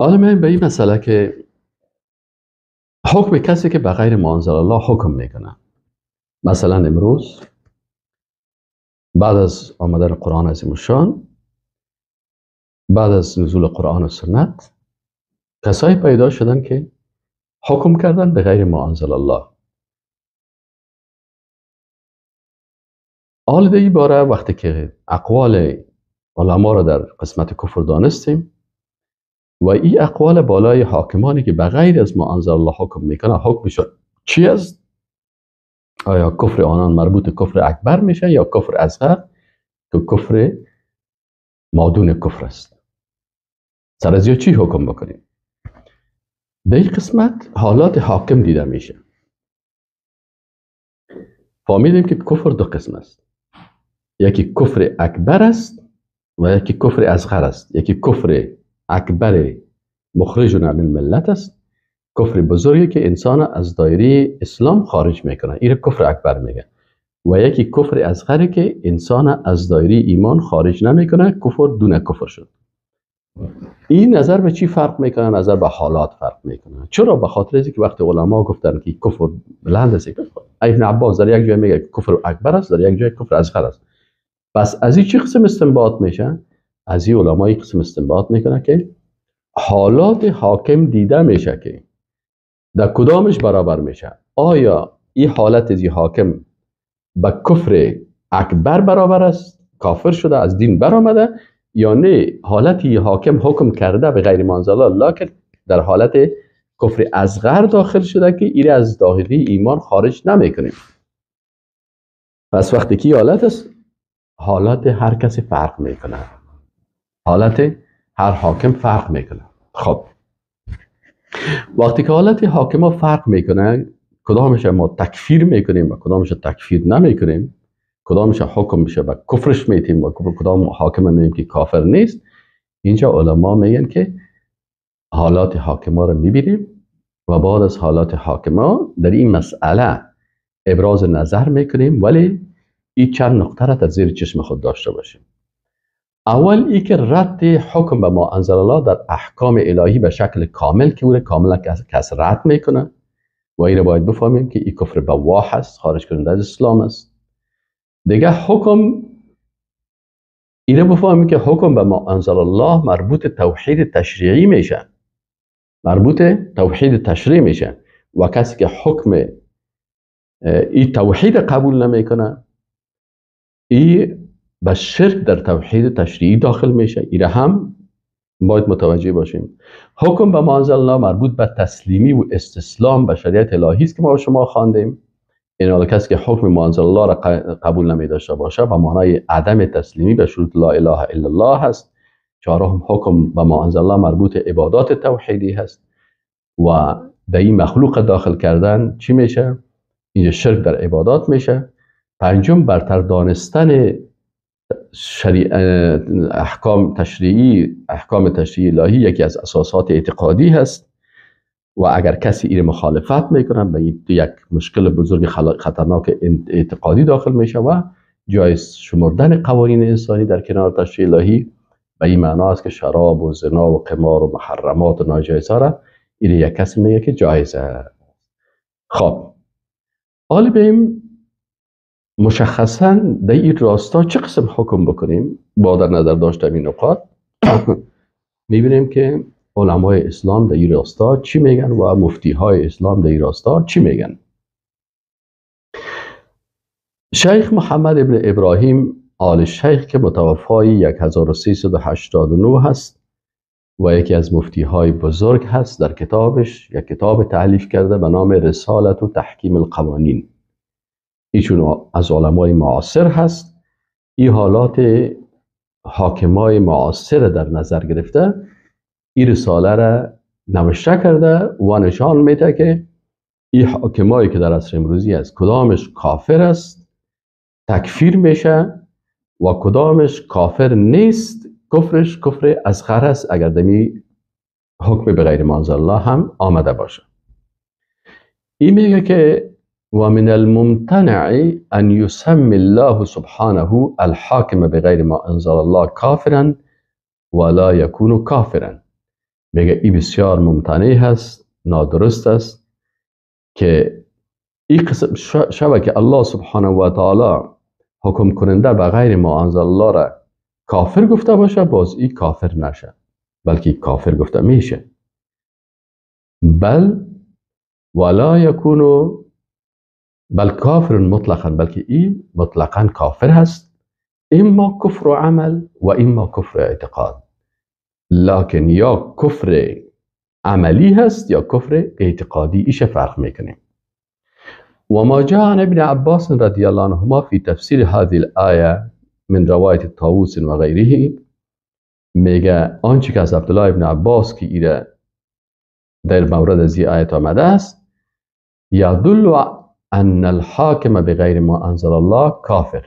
حالا میایم به این مسئله که حکم کسی که به غیر ما انزل الله حکم میکنه. مثلا امروز بعد از آمدن قرآن عظیم الشان، بعد از نزول قرآن و سنت، کسایی پیدا شدن که حکم کردن به غیر ما انزل الله. حال در این باره وقتی که اقوال علما را در قسمت کفر دانستیم و این اقوال بالای حاکمانی که به غیر از ما انزل الله حکم میکنه، حکمش چی است؟ آیا کفر آنان مربوط کفر اکبر میشه یا کفر اصغر که کفر مادون کفر است؟ سر از چی حکم بکنیم؟ در این قسمت حالات حاکم دیده میشه. فهمیدیم که کفر دو قسم است، یکی کفر اکبر است و یکی کفر اصغر است. یکی کفر اکبر مخرج من الملت است، کفر بزرگی که انسان از دایره اسلام خارج میکنه، این کفر اکبر میگه. و یکی کفر اصغری که انسان از دایره ایمان خارج نمیکنه، کفر دون کفر شد. این نظر به چی فرق میکنه؟ نظر به حالات فرق میکنه. چرا؟ به خاطر اینکه وقتی علما گفتن که کفر بلند است، ابن عباس در یک جای میگه کفر اکبر است، در یک جای کفر اصغر است. پس از این چه قسم استنباط میشه؟ از این علمای قسم استنباط میکنه که حالات حاکم دیده میشه که در کدامش برابر میشه. آیا این حالت از حاکم به کفر اکبر برابر است، کافر شده از دین برآمده، یا نه حالتی حاکم حکم کرده به غیر ما انزل الله که در حالت کفر اصغر داخل شده که این از داخلی ایمان خارج نمیکنیم. پس وقتی که حالت است، حالت هر کسی فرق میکنه، حالت هر حاکم فرق میکنه. خب وقتی که حالت حاکم فرق میکنه، کدامش ما تکفیر میکنیم و کدامش تکفیر نمیکنیم، کدامش حکم میشه و کفرش میتیم و کدام حاکم میگیم که کافر نیست، اینجا علما میگن که حالات حاکما رو میبینیم و بعد از حالات حاکما در این مسئله ابراز نظر میکنیم، ولی این چند نقطه را در زیر چشم خود داشته باشیم. اول ای که رد حکم به ما انزل الله در احکام الهی به شکل کامل که او کاملا کس رد میکنه و این را باید بفهمیم که این کفر بواح است، خارج کننده از اسلام است. دیگه حکم این را بفهمیم که حکم به ما انزل الله مربوط توحید تشریعی میشه، مربوط توحید تشریعی میشه و کسی که حکم این توحید قبول نمیکنه، این به شرک در توحید تشریعی داخل میشه. این هم باید متوجه باشیم. حکم به ما انزل الله مربوط به تسلیمی و استسلام به شریعت الهی است که ما و شما خواندیم. این حال کسی که حکم ما انزل الله را قبول نمیداشته باشه به معنای عدم تسلیمی به شروط لا اله الا الله هست. چهارم حکم به ما انزل الله مربوط عبادات توحیدی هست و به این مخلوق داخل کردن چی میشه؟ اینجا شرک در عبادات میشه. پنجم برتر دانستن احکام تشریعی الهی یکی از اساسات اعتقادی هست و اگر کسی این مخالفت میکنه به این یک مشکل بزرگ خطرناک اعتقادی داخل میشه و جایز شمردن قوانین انسانی در کنار تشریع الهی به این معنا است که شراب و زنا و قمار و محرمات و ناجایزها را این یک کسی میگه که جایزه. خب حالا بریم مشخصا در این راستا چه قسم حکم بکنیم. با در نظر داشتن این نقاط میبینیم که علمای اسلام در این راستا چی میگن و مفتی های اسلام در این راستا چی میگن. شیخ محمد ابن ابراهیم آل شیخ که متوفای 1389 هست و یکی از مفتی های بزرگ هست، در کتابش یک کتاب تألیف کرده به نام رسالت و تحکیم القوانین. ایشون از علمای معاصر هست. این حالات حاکمای معاصر در نظر گرفته این رساله را نوشته کرده و نشان میده که این حاکمایی که در عصر امروزی است کدامش کافر است، تکفیر میشه و کدامش کافر نیست، کفرش کفر اصغر است اگر دمی حکم به غیر ما انزل الله هم آمده باشه. این میگه که ومن الممتنع أن يسمي الله سبحانه الحاكم بغير ما أنزل الله كافرا ولا يكون كافرا. میگه این بسیار ممتنع هست، نادرست است که این قسم شبه که الله سبحانه و تعالی حکم کننده به غیر ما انزل الله را کافر گفته باشه، باز این کافر نشه، بلکه کافر گفته میشه. ولا یکونو بل کافر مطلقا، بلکه این مطلقا کافر هست، اما کفر عمل و اما کفر اعتقاد، لکن یا کفر عملی هست یا کفر اعتقادی. ایش فرق میکنیم. وما جاء عن ابن عباس رضي الله عنهما في تفسير هذه الآية من رواية طاووس وغيره، میگه آنچه که از عبدالله ابن عباس که ایره در مورد از این آیت آمده است، یدل ان الحاکم بغیر ما انزل الله کافر،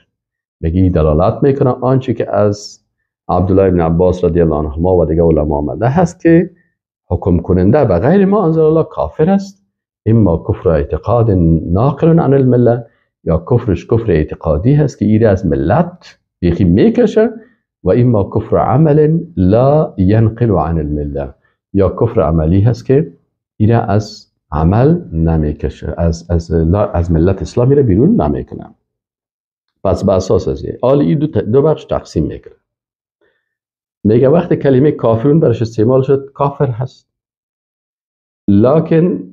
میگه دلالت میکنه آنچه که از عبدالله ابن عباس رضی الله عنهما و دیگه علما آمده هست که حکم کننده به غیر ما انزل الله کافر است، اما کفر اعتقاد ناقل عن المله، یا کفرش کفر اعتقادی هست که ایره از ملت بیخی میکشه، و اما کفر عمل لا ینقل عن المله، یا کفر عملی هست که ایره از عمل نمیکشه، از ملت اسلامی را بیرون نمیکنه. پس به اساس از این دو بخش تقسیم میکنه. میگه وقتی کلمه کافرون برش استعمال شد کافر هست، لکن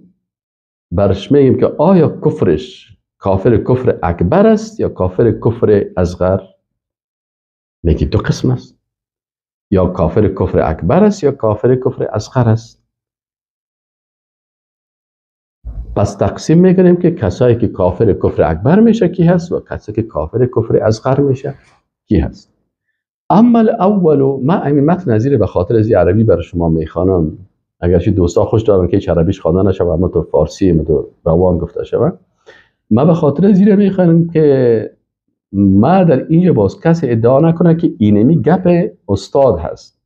برش میگیم که آیا کفرش کافر کفر اکبر است یا کافر کفر اصغر؟ میگه دو قسم است، یا کافر کفر اکبر است یا کافر کفر اصغر است. پس تقسیم میکنیم که کسایی که کافر کفر اکبر میشه کی هست و کسایی که کافر کفر اصغر میشه کی هست. اما الاول، من این متن نظیر به خاطر از عربی برای شما میخوانم، اگرچه دوستا خوش دارن که عربیش خوانده نشه و اما تو فارسی تو روان گفته شود، من به خاطر از میخوانم که ما در اینجا باز کسی ادعا نکنه که اینمی گپ استاد هست.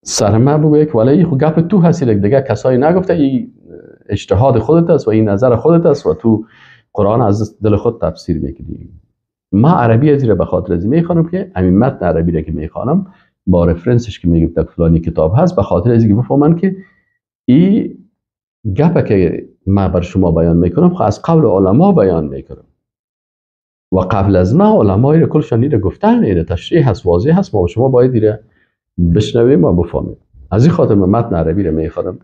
سرما بگویه که ولی خب گپ تو هستی، دیگه کسایی نگفته، این اجتهاد خودت است و این نظر خودت است و تو قرآن از دل خود تفسیر میکنی. ما عربی از به خاطر از میخوانم که همین متن عربی را که میخوانم با رفرنسش که میگم در فلانی کتاب هست، به خاطر از اینکه بفهمن که این گپ که ما بر شما بیان میکنم خب از قول علما بیان میکنم و قبل از ما علمای را کلشان ایره گفتن، ایره تشریح هست، واضح هست، ما شما باید ایره بشنویم و بفهمیم. از این خاطر من متن عربی را میخوانم.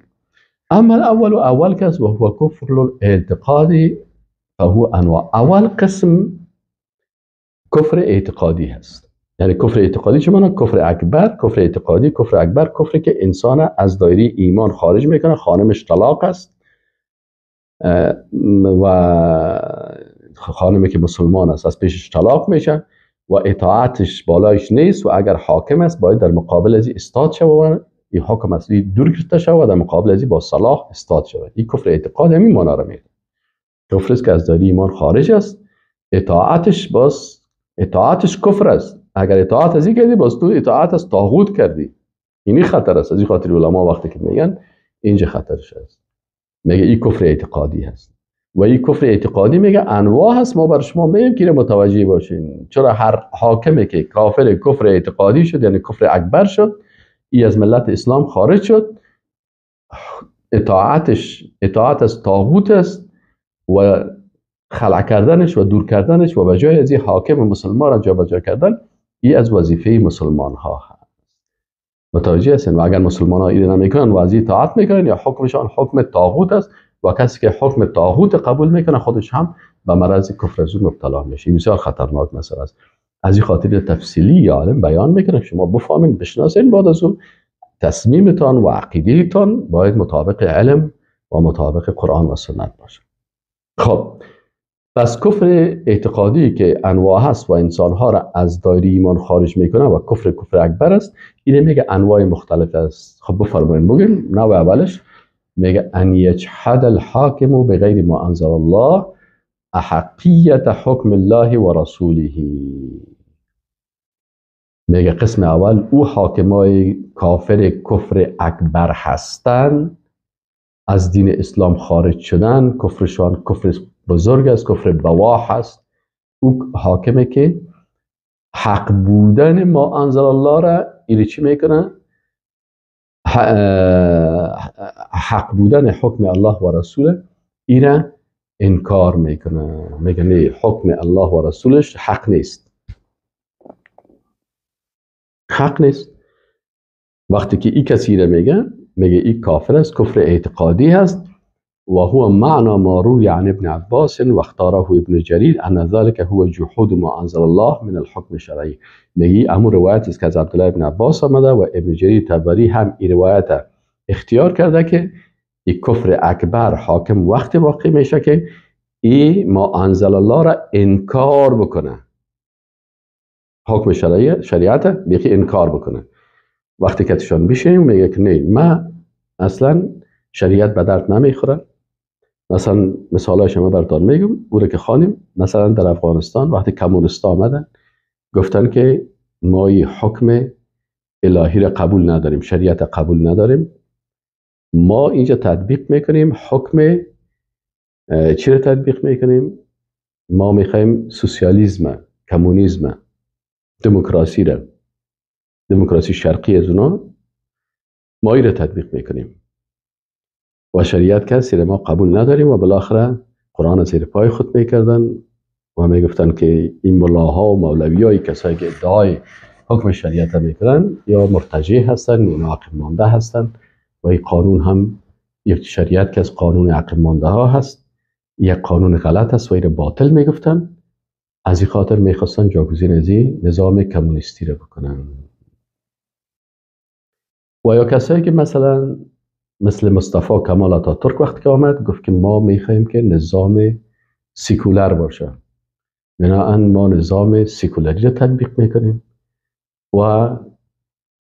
اما اول کس و هو کفر الاعتقادی، فهو انواع. اول قسم کفر اعتقادی هست. یعنی کفر اعتقادی چه معنی؟ کفر اکبر، کفر اعتقادی، کفر اکبر، کفری که انسان از دایره ایمان خارج میکنه، خانمش طلاق است و خانمی که مسلمان است از پیشش طلاق میشه و اطاعتش بالایش نیست و اگر حاکم است باید در مقابل ازی استاد شود، این حکم اصلی دور گرفته شود، در مقابل ازی با صلاح استاد شود. این کفر اعتقاد همین معنا را میده. کفر است که از دایره ایمان خارج است، اطاعتش کفر است. اگر اطاعت ازی کردی باز تو اطاعت از طاغوت کردی. اینی خطر است. از این خاطر علما وقتی که میگن اینجا خطرش است، میگه این کفر اعتقادی هست. و این کفر اعتقادی میگه انواع هست، ما بر شما میگیم که متوجه باشین، چرا هر حاکمی که کافر کفر اعتقادی شد یعنی کفر اکبر شد، ای از ملت اسلام خارج شد، اطاعت از طاغوت است و خلع کردنش و دور کردنش و به جای از این حاکم مسلمان را جابجا کردن، ای از وظیفه مسلمان ها هست. متوجه هستین؟ و اگر مسلمان ها این نمیکنن و از این اطاعت میکنن یا حکمشان حکم طاغوت است و کسی که حکم طاغوت قبول میکنه خودش هم به مرض کفر زور مبتلا میشه. این بسیار خطرناک مسئله است. از این خاطر تفصیلی عالم بیان میکنه که شما بفهمین، بشناسین، بعد از اون تصمیمتان و عقیدهتان باید مطابق علم و مطابق قرآن و سنت باشه. خب پس کفر اعتقادی که انواع هست و انسانها را از دایره ایمان خارج میکنه و کفر اکبر است، اینه میگه انواع مختلف است. خب بفرمایید بگیم. نوع اولش میگه ان یجحد الحاکم بغیر ما انزل الله احقیت حکم الله و رسوله. میگه قسم اول او حاکمای کافر کفر اکبر هستند، از دین اسلام خارج شدن، کفرشان کفر بزرگ است، کفر بواح است. او حاکمه که حق بودن ما انزل الله را ایره چی میکنه؟ حق بودن حکم الله و رسول اینا انکار میکنه، میگه نه حکم الله و رسولش حق نیست، حق نیست. وقتی که این کسی را میگه این کافر است، کفر اعتقادی هست. و هو معنى ما روی عن ابن عباس و اختاره ابن جریر ان ذلك هو جحود ما انزل الله من الحكم الشرعی. میگه امو روایت است که از عبدالله ابن عباس آمده و ابن جریر طبری هم این روایت اختیار کرده که این کفر اکبر حاکم وقتی واقع میشه که این ما انزل الله را انکار بکنه، حکم شریعت بیخی انکار بکنه. وقتی که تشان بشه میگه که نه، من اصلا شریعت به درد نمیخوره. مثلا مثالای شما براتون میگم، او رو که خوانیم مثلا در افغانستان وقتی کمونیست آمدن گفتن که ما حکم الهی را قبول نداریم، شریعت قبول نداریم، ما اینجا تطبیق میکنیم حکم چی را تطبیق میکنیم؟ ما میخوایم سوسیالیسم، کمونیسم، دموکراسی را، دموکراسی شرقی از اونا ما این را تطبیق میکنیم و شریعت کسی را ما قبول نداریم. و بالاخره قرآن زیر پای خود میکردن و میگفتن که این ملاها و مولوی های کسایی که ادعای حکم شریعت میکنن یا مرتجع هستن یا عقب مانده هستن و این قانون هم یک شریعت که از قانون عقب مانده ها هست، یک قانون غلط است و این باطل میگفتن. از این خاطر میخواستن جاگزین از این نظام کمونیستی را بکنن. و یا کسایی که مثل مصطفی کمال آتاتورک وقتی که آمد گفت که ما میخوایم که نظام سیکولر باشه، بنابراین ما نظام سیکولری را تطبیق میکنیم و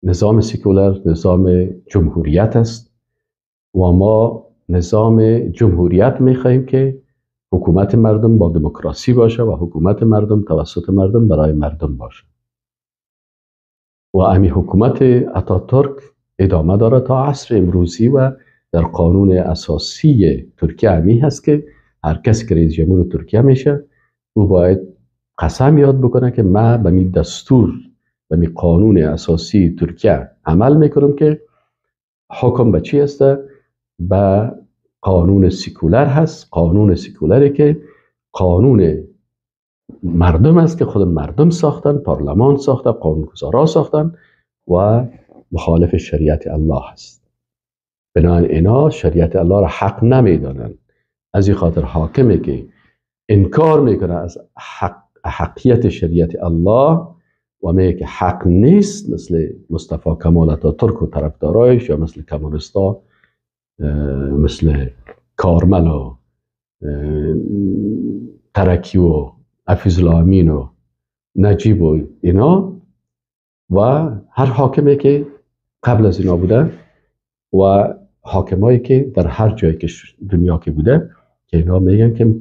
نظام سیکولر نظام جمهوریت است و ما نظام جمهوریت میخوایم که حکومت مردم با دموکراسی باشه و حکومت مردم توسط مردم برای مردم باشه. و امی حکومت آتاتورک ادامه داره تا عصر امروزی و در قانون اساسی ترکیه همی هست که هر کسی که رئیس جمهور ترکیه میشه او باید قسم یاد بکنه که من به می دستور به می قانون اساسی ترکیه عمل میکنم که حکم به چی هست؟ به قانون سیکولر هست. قانون سیکولری که قانون مردم است که خود مردم ساختن، پارلمان ساخته، قانونگذارا ساختن و مخالف شریعت الله هست. بنابراین اینا شریعت الله را حق نمیدانند. از این خاطر حاکمی که انکار میکنه از حقیت شریعت الله و میگه که حق نیست، مثل مصطفی کمال آتاتورک و طرفدارایش یا مثل کمونیستا مثل کارمل و ترکی و حفیظالله امین و نجیب و اینا و هر حاکمی که قبل از اینا بوده و حاکمایی که در هر جایی که دنیا که بوده که اینا میگن که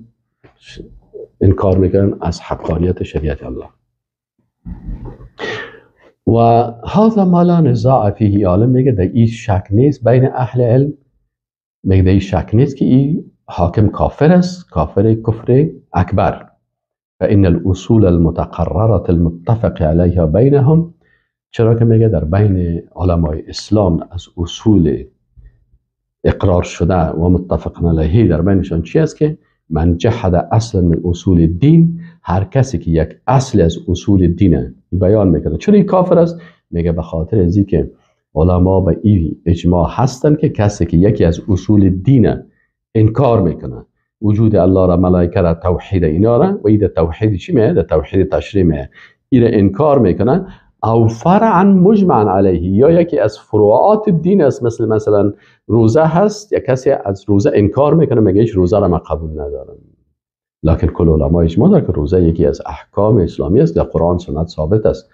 انکار میکنن از حقانیت شریعت الله. و هذا ما لا نزاع فیه، عالم میگه در این شک نیست بین اهل علم، میگه در این شک نیست که این حاکم کافر است، کفر اکبر. فإن الأصول المتقررة المتفق عليها بينهم، چرا که میگه در بین علمای اسلام از اصول اقرار شده و متفق علیه در بینشان چی است که من جحد اصلا من اصول الدین، هر کسی که یک اصل از اصول دین بیان میکنه چرا این کافر است؟ میگه به خاطر از اینکه علما به این اجماع هستند که کسی که یکی از اصول دین انکار میکنه، وجود الله را، ملائکه را، توحید اینا را، و این توحید چی میه؟ در توحید تشریع میه، این را انکار میکنن. او فرعا مجمع علیه، یا یکی از فروعات دین است، مثلا روزه هست، یا کسی از روزه انکار میکنه میگه هیچ روزه را من قبول ندارم، لکن کل علما اجماع دارند که روزه یکی از احکام اسلامی است، در قرآن سنت ثابت است.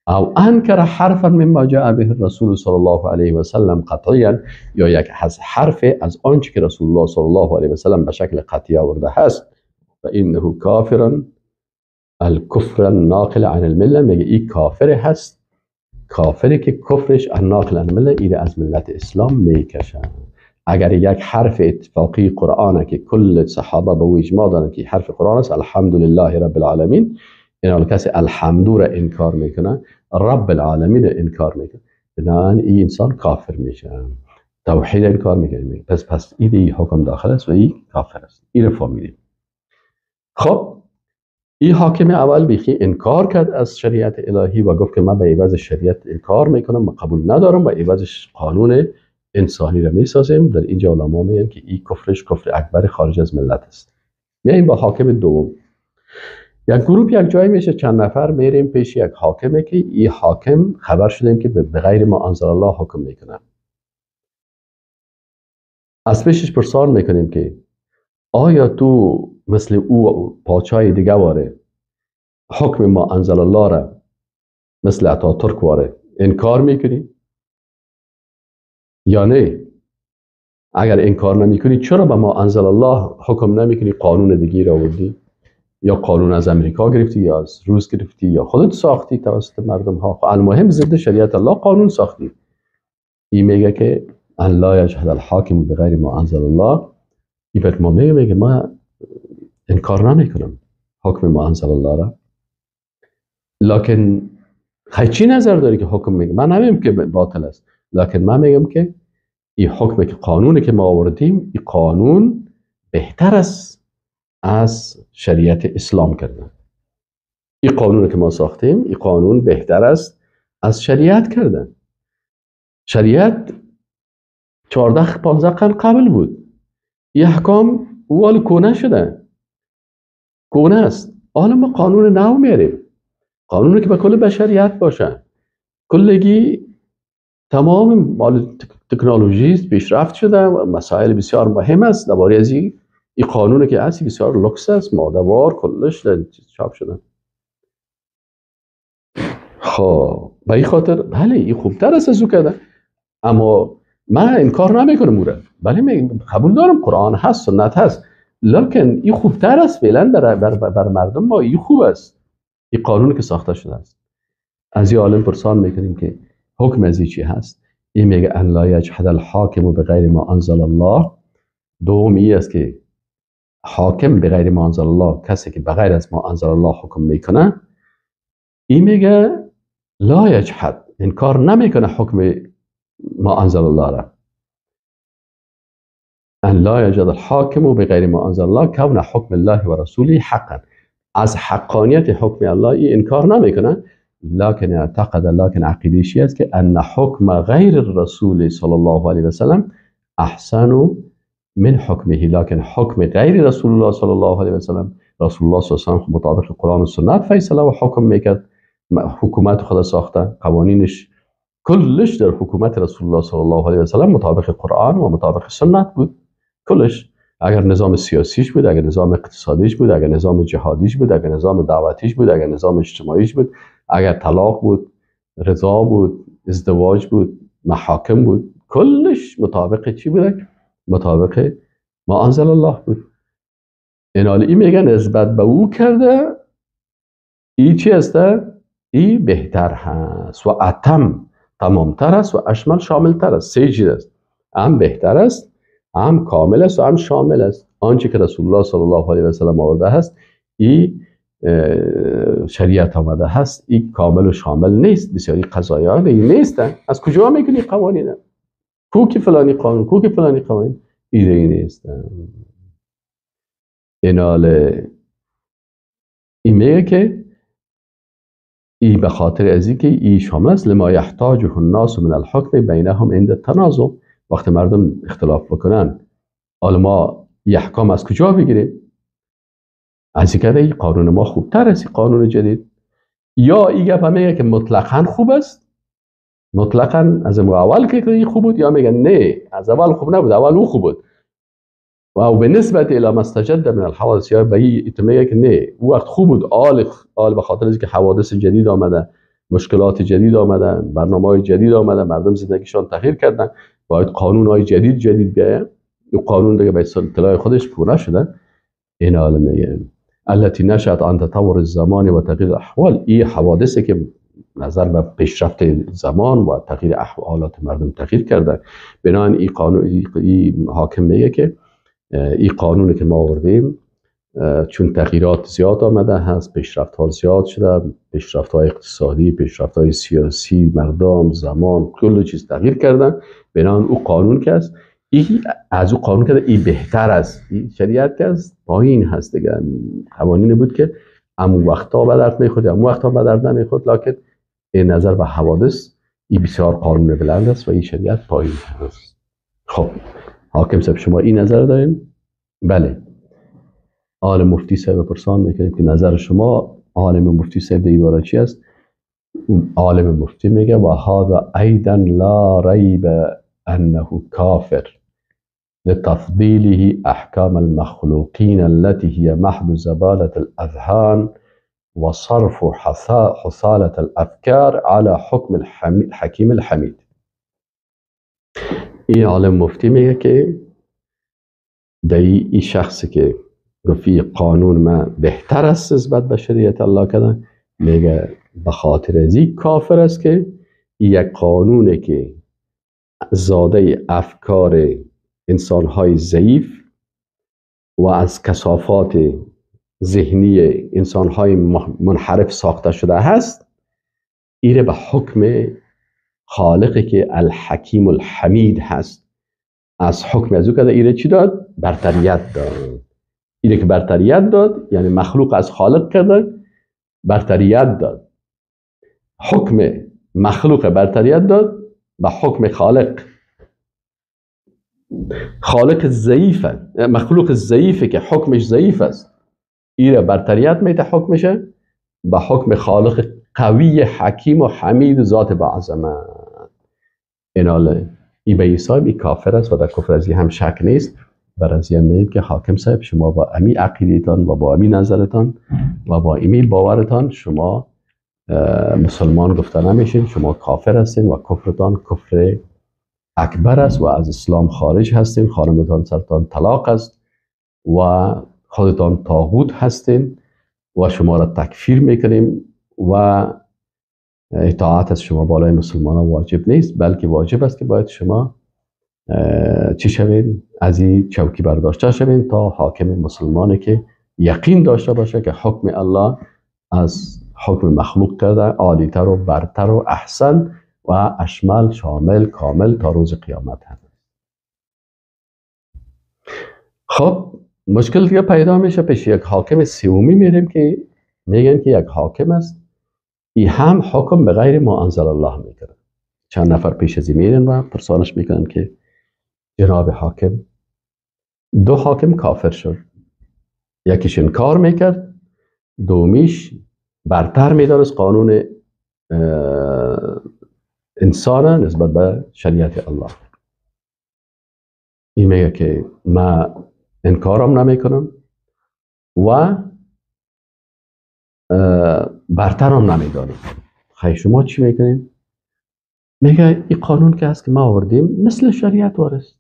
او انکر حرفا مما جاء به الرسول صلی الله علیه و سلم قطعیا، یا یک حرف از آنچه که رسول الله صلی الله علیه و سلم به شکل قطعی آورده هست، فانه کافر الکفر الناقل عن المله، میگه این کافر هست، کافری که کفرش الناقل عن المله، این از ملت اسلام میکشه. اگر یک حرف اتفاقی قرآنه که کل صحابه به او اجماع دارن که حرف قرآن است، الحمدلله رب العالمین، این کسی الحمدو را انکار میکنه، رب العالمین را انکار میکنه، بنابراین این انسان کافر میشه، توحید انکار میکنه. پس این حکم داخل است و این کافر است. این رو فهمیدیم. خب این حاکم اول بیخی انکار کرد از شریعت الهی و گفت که من به عوض شریعت انکار میکنم، من قبول ندارم، و عوضش قانون انسانی رو میسازیم. در اینجا علما میگن که این کفرش کفر اکبر خارج از ملت است. میایم با حاکم دوم. یک گروه یک جایی میشه، چند نفر میریم پیش یک حاکمه که این حاکم خبر شدیم که به غیر ما انزل الله حکم میکنه. از پیشش پرسان میکنیم که آیا تو مثل او پادشاه دیگه واره حکم ما انزل الله را مثل اتاتورک واره انکار میکنی یا نه؟ اگر انکار نمیکنی چرا به ما انزل الله حکم نمیکنی، قانون دیگه را آوردی، یا قانون از امریکا گرفتی یا از روس گرفتی یا خودت ساختی توسط مردم ها؟ المهم ضد شریعت الله قانون ساختی. این میگه که ان لا یجحد الحاکم بغیر ما انزل الله. این به ما میگه ما انکار نمیکنم حکم ما انزل الله را، لکن چی نظر داری که حکم میگه؟ من نمیگم که باطل است، لکن من میگم که این حکم که قانونی که ما آوردیم، این قانون بهتر است از شریعت اسلام کردن. این قانون که ما ساختیم، این قانون بهتر است از شریعت کردن. شریعت 14-15 قرن قبل بود. این احکام اول کهنه شده، کهنه است. حالا ما قانون نو میاریم، قانونی که به کل بشریت باشه. کلگی تمام تکنولوژی پیشرفت شده و مسائل بسیار مهم است. درباره از این قانونی که هست بسیار لوکس است، ماده‌وار کلش چاپ شده. خب به این خاطر بله این خوبتر است از او کرده، اما من انکار نمیکنم او را. بله قبول دارم قرآن هست، سنت هست، لکن این خوبتر است فعلا بر مردم ما. این خوب است این قانونی که ساخته شده است. از این عالم پرسان میکنیم که حکم از این چی هست؟ این میگه ان لا یجحد الحاکم بغیر ما انزل الله. دومی است که حاکم بغیر ما انزل الله، کسی که بغیر از ما انزل الله حکم میکنه، این میگه لا یجحد، انکار نمیکنه حکم ما انزل الله را. ان لا یجحد الحاکم بغیر ما انزل الله کون حکم الله و رسوله حقا. از حقانیت حکم الله این انکار نمیکنه، لکن اعتقد، لکن عقیده‌شی است که ان حکم غیر الرسول صلی الله علیه و سلم احسن من حکمه. لکن حکم غیر رسول الله صلی الله علیه و سلم، رسول الله صلی الله علیه و سلم مطابق قرآن و سنت فیصله و حکم میکرد. حکومت خدا ساخته، قوانینش کلش در حکومت رسول الله صلی الله علیه و سلم مطابق قرآن و مطابق سنت بود. کلش، اگر نظام سیاسیش بود، اگر نظام اقتصادیش بود، اگر نظام جهادیش بود، اگر نظام دعوتیش بود، اگر نظام اجتماعیش بود، اگر طلاق بود، رضا بود، ازدواج بود، محاکم بود، کلش مطابق چی بود؟ مطابق ما انزل الله بود. این میگن نسبت به او کرده این چی است؟ این بهتر هست و اتم، تمامتر است و اشمل، شاملتر است. سه چیز است، هم بهتر است، هم کامل است و هم شامل است. آنچه که رسول الله صلی الله علیه و سلم آورده است، این شریعت آمده هست، این کامل و شامل نیست. بسیاری قضایا نیستن. از کجا میکنی قوانین؟ کوکی فلانی قانون، کوکی فلانی قوانین، ایده نیستن. این میگه که این به خاطر از اینکه این شامل است لما یحتاجه الناس من الحکم بینهم عند التنازع. وقتی مردم اختلاف بکنن، حالا ما احکام از کجا بگیریم؟ از اینکه این قانون ما خوبتر است قانون جدید، یا این گپ میگه که مطلقاً خوب است، مطلقاً از اول که این خوب بود، یا میگن نه از اول خوب نبود، اول او خوب بود و به نسبت الی ما استجد من الحوادث، یا به این میگه که نه او وقت خوب بود، آل به خاطر اینکه حوادث جدید آمده، مشکلات جدید آمدن، برنامه‌های جدید آمدن، مردم زندگیشان تغییر کردن، باید قانون‌های جدید بیاید. این قانون دیگه به اصطلاح خودش پوره شده. این عالم میگه التي نشأت عن تطور الزمان و تغییر الاحوال. این حوادثی که نظر به پیشرفت زمان و تغییر احوالات مردم تغییر کرده. بنابراین این قانون، این حاکم میگه که این قانونی که ما آوردیم چون تغییرات زیاد آمده هست، پیشرفت ها زیاد شده، پیشرفت های اقتصادی، پیشرفت های سیاسی، مردم، زمان، کل چیز تغییر کردن. بنابراین او قانون که است، این از او قانون کرده این بهتر است، این شریعت که است پایین هست دیگه. قوانین بود که امو وقتا به درد میخورد، امو وقتا به درد نمیخورد، لکن این نظر به حوادث این بسیار قانون بلند است و این شریعت پایین هست. خب حاکم صاحب شما این نظر دارین؟ بله. عالم مفتی صاحب پرسان میکنیم که نظر شما. عالم مفتی صاحب در عبارت چی است؟ عالم مفتی میگه و هذا ایضا لا ریب انه کافر لتفضیله احکام المخلوقین التي هي محض زبالة الاذهان و صرف حصالة الافکار على حکم الحکیم الحمید. این عالم مفتی میگه که در این شخصی که گفتی قانون ما بهتر است نسبت به شریعت الله کردن، میگه به خاطر از این کافر است که یک قانونه که زاده افکار انسانهای ضعیف و از کثافات ذهنی انسانهای منحرف ساخته شده هست، ایره به حکم خالقی که الحکیم الحمید هست از حکم از او کرده. ایره چی داد؟ برتریت داد. ایره که برتریت داد یعنی مخلوق از خالق کرده، برتریت داد. حکم مخلوق برتریت داد به حکم خالق. خالق ضعیفه، مخلوق ضعیفه که حکمش ضعیف است، ایره برتریت میده حکمشه به حکم خالق قوی حکیم و حمید ذات با عظمت. ایناله ای به ایسا ای کافر است و در کفر از هم شک نیست. برای میگیم که حاکم صاحب شما با امی عقیدتان و با امی نظرتان و با امی باورتان شما مسلمان گفته نمیشین، شما کافر هستین و کفرتان کفر اکبر است و از اسلام خارج هستین. خانمتان سرتان طلاق است و خودتان طاغوت هستین و شما را تکفیر میکنیم و اطاعت از شما بالای مسلمان واجب نیست، بلکه واجب است که باید شما چی شوین؟ از این چوکی برداشته شوین تا حاکم مسلمانی که یقین داشته باشه که حکم الله از حکم مخلوق کرده عالیتر و برتر و احسن و اشمل شامل کامل تا روز قیامت هست. خب مشکل دیگه پیدا میشه، پیش یک حاکم سومی میریم که میگن که یک حاکم است، این هم حکم به غیر ما انزل الله میکنه. چند نفر پیش از این میرن و پرسانش میکنن که جناب حاکم، دو حاکم کافر شد، یکیش انکار میکرد، دومیش برتر میدانست قانون انسان نسبت به شریعت الله. این میگه که من انکارم نمیکنم و برترم نمیدانم. خیلی شما چی میکنیم؟ میگه این قانون که هست که ما آوردیم مثل شریعت وارست.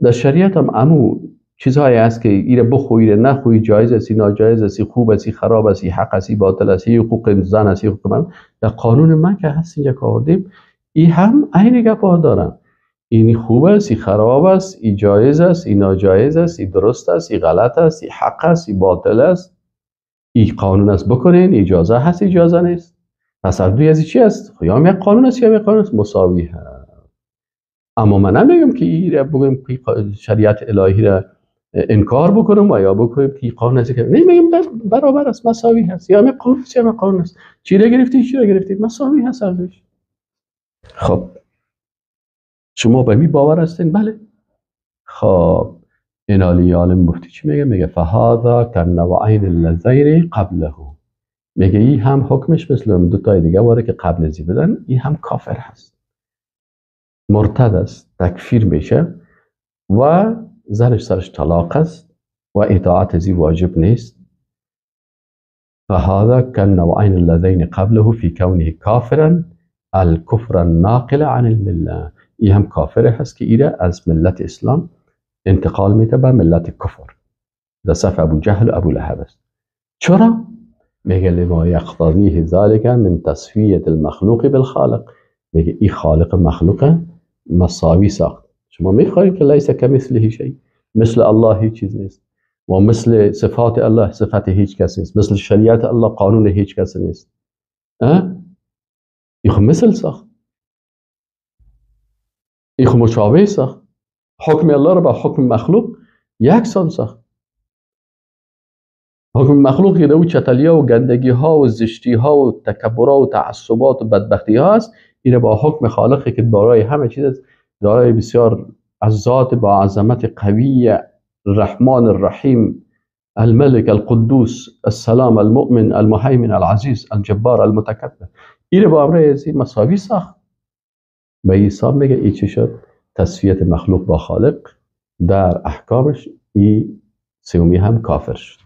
در شریعت هم امو چیزهایی هست که ایره بخوی ایره نخوی، جایز است ناجایز است، خوب است خراب است، حق است باطل است، حقوق زن است حقوق من. در قانون من که هست اینجا که آوردیم این هم عین گپا دارم. این خوب است، این خراب است، این جایز است، این ناجایز است، این درست است، این غلط است، این حق است، این باطل است، این قانون است بکنین، اجازه هست اجازه نیست. پس هر دوی از چی است؟ یا یک قانون است یا یک قانون است، مساوی هست. اما من نمیگم که این را بگم که شریعت الهی را انکار بکنم و یا بکنم که قانون است، که نمیگم برابر است، مساوی هست. یا یک قانون است یا یک قانون است. چی را گرفتی چی را گرفتی، مساوی هست هر دوش. خب شما به می باور هستین؟ بله. خب این عالم مفتی چی میگه؟ میگه فهذا كالنوعين اللذين قبله. میگه این هم حکمش مثل دو تای دیگه واره که قبل ازی بدن، این هم کافر هست، مرتد است، تکفیر میشه و زنش سرش طلاق است و اطاعت ازی واجب نیست. فهذا كالنوعين اللذين قبله في كونه كافرا الكفر الناقل عن المله. این هم کافر هست که ایره از ملت اسلام انتقال میده به ملت کفر. در صف ابو جهل و ابو لهب است. چرا؟ میگه لما یقتضیه ذلك من تسویه المخلوق بالخالق. میگه این خالق مخلوق مساوی ساخت. شما میخواهید که لیس کمثله شیء، مثل الله هیچ چیز نیست. و مثل صفات الله صفت هیچ کس نیست، مثل شریعت الله قانون هیچ کس نیست. این مثل ساخت، این مشابه ساخت، حکم الله رو با حکم مخلوق یکسان ساخت. حکم مخلوق که او چتلیا و گندگی ها و زشتی ها و تکبر و تعصبات و بدبختی ها است، این با حکم خالقی که دارای همه چیز است، دارای بسیار از ذات با عظمت قوی الرحمن الرحیم الملك القدوس السلام المؤمن المهيمن العزيز الجبار المتكبر، این با امر ازی مساوی ساخت. به عیسی میگه این چی شد؟ تسویت مخلوق با خالق در احکامش. این سومی هم کافر شد.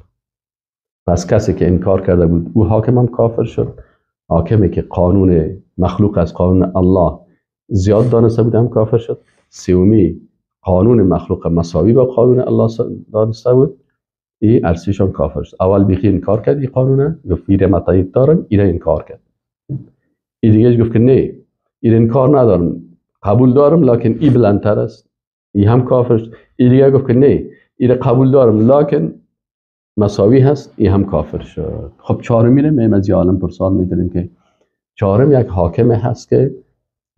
پس کسی که انکار کرده بود او حاکم هم کافر شد. حاکمی که قانون مخلوق از قانون الله زیاد دانسته بود هم کافر شد. سومی قانون مخلوق مساوی با قانون الله دانسته بود، این ارسیشان کافر شد. اول بیخی انکار کرد این قانونه، گفت ایره متایید دارم، ایره انکار کرد. این دیگه گفت که نه ایره انکار ندارم، قبول دارم لکن ای بلندتر است، این هم کافر شد. این دیگه گفت که نه ایره قبول دارم لکن مساوی هست، این هم کافر شد. خب چهارمی رو میم از عالم پرسان میکنیم که چهارم یک حاکم هست که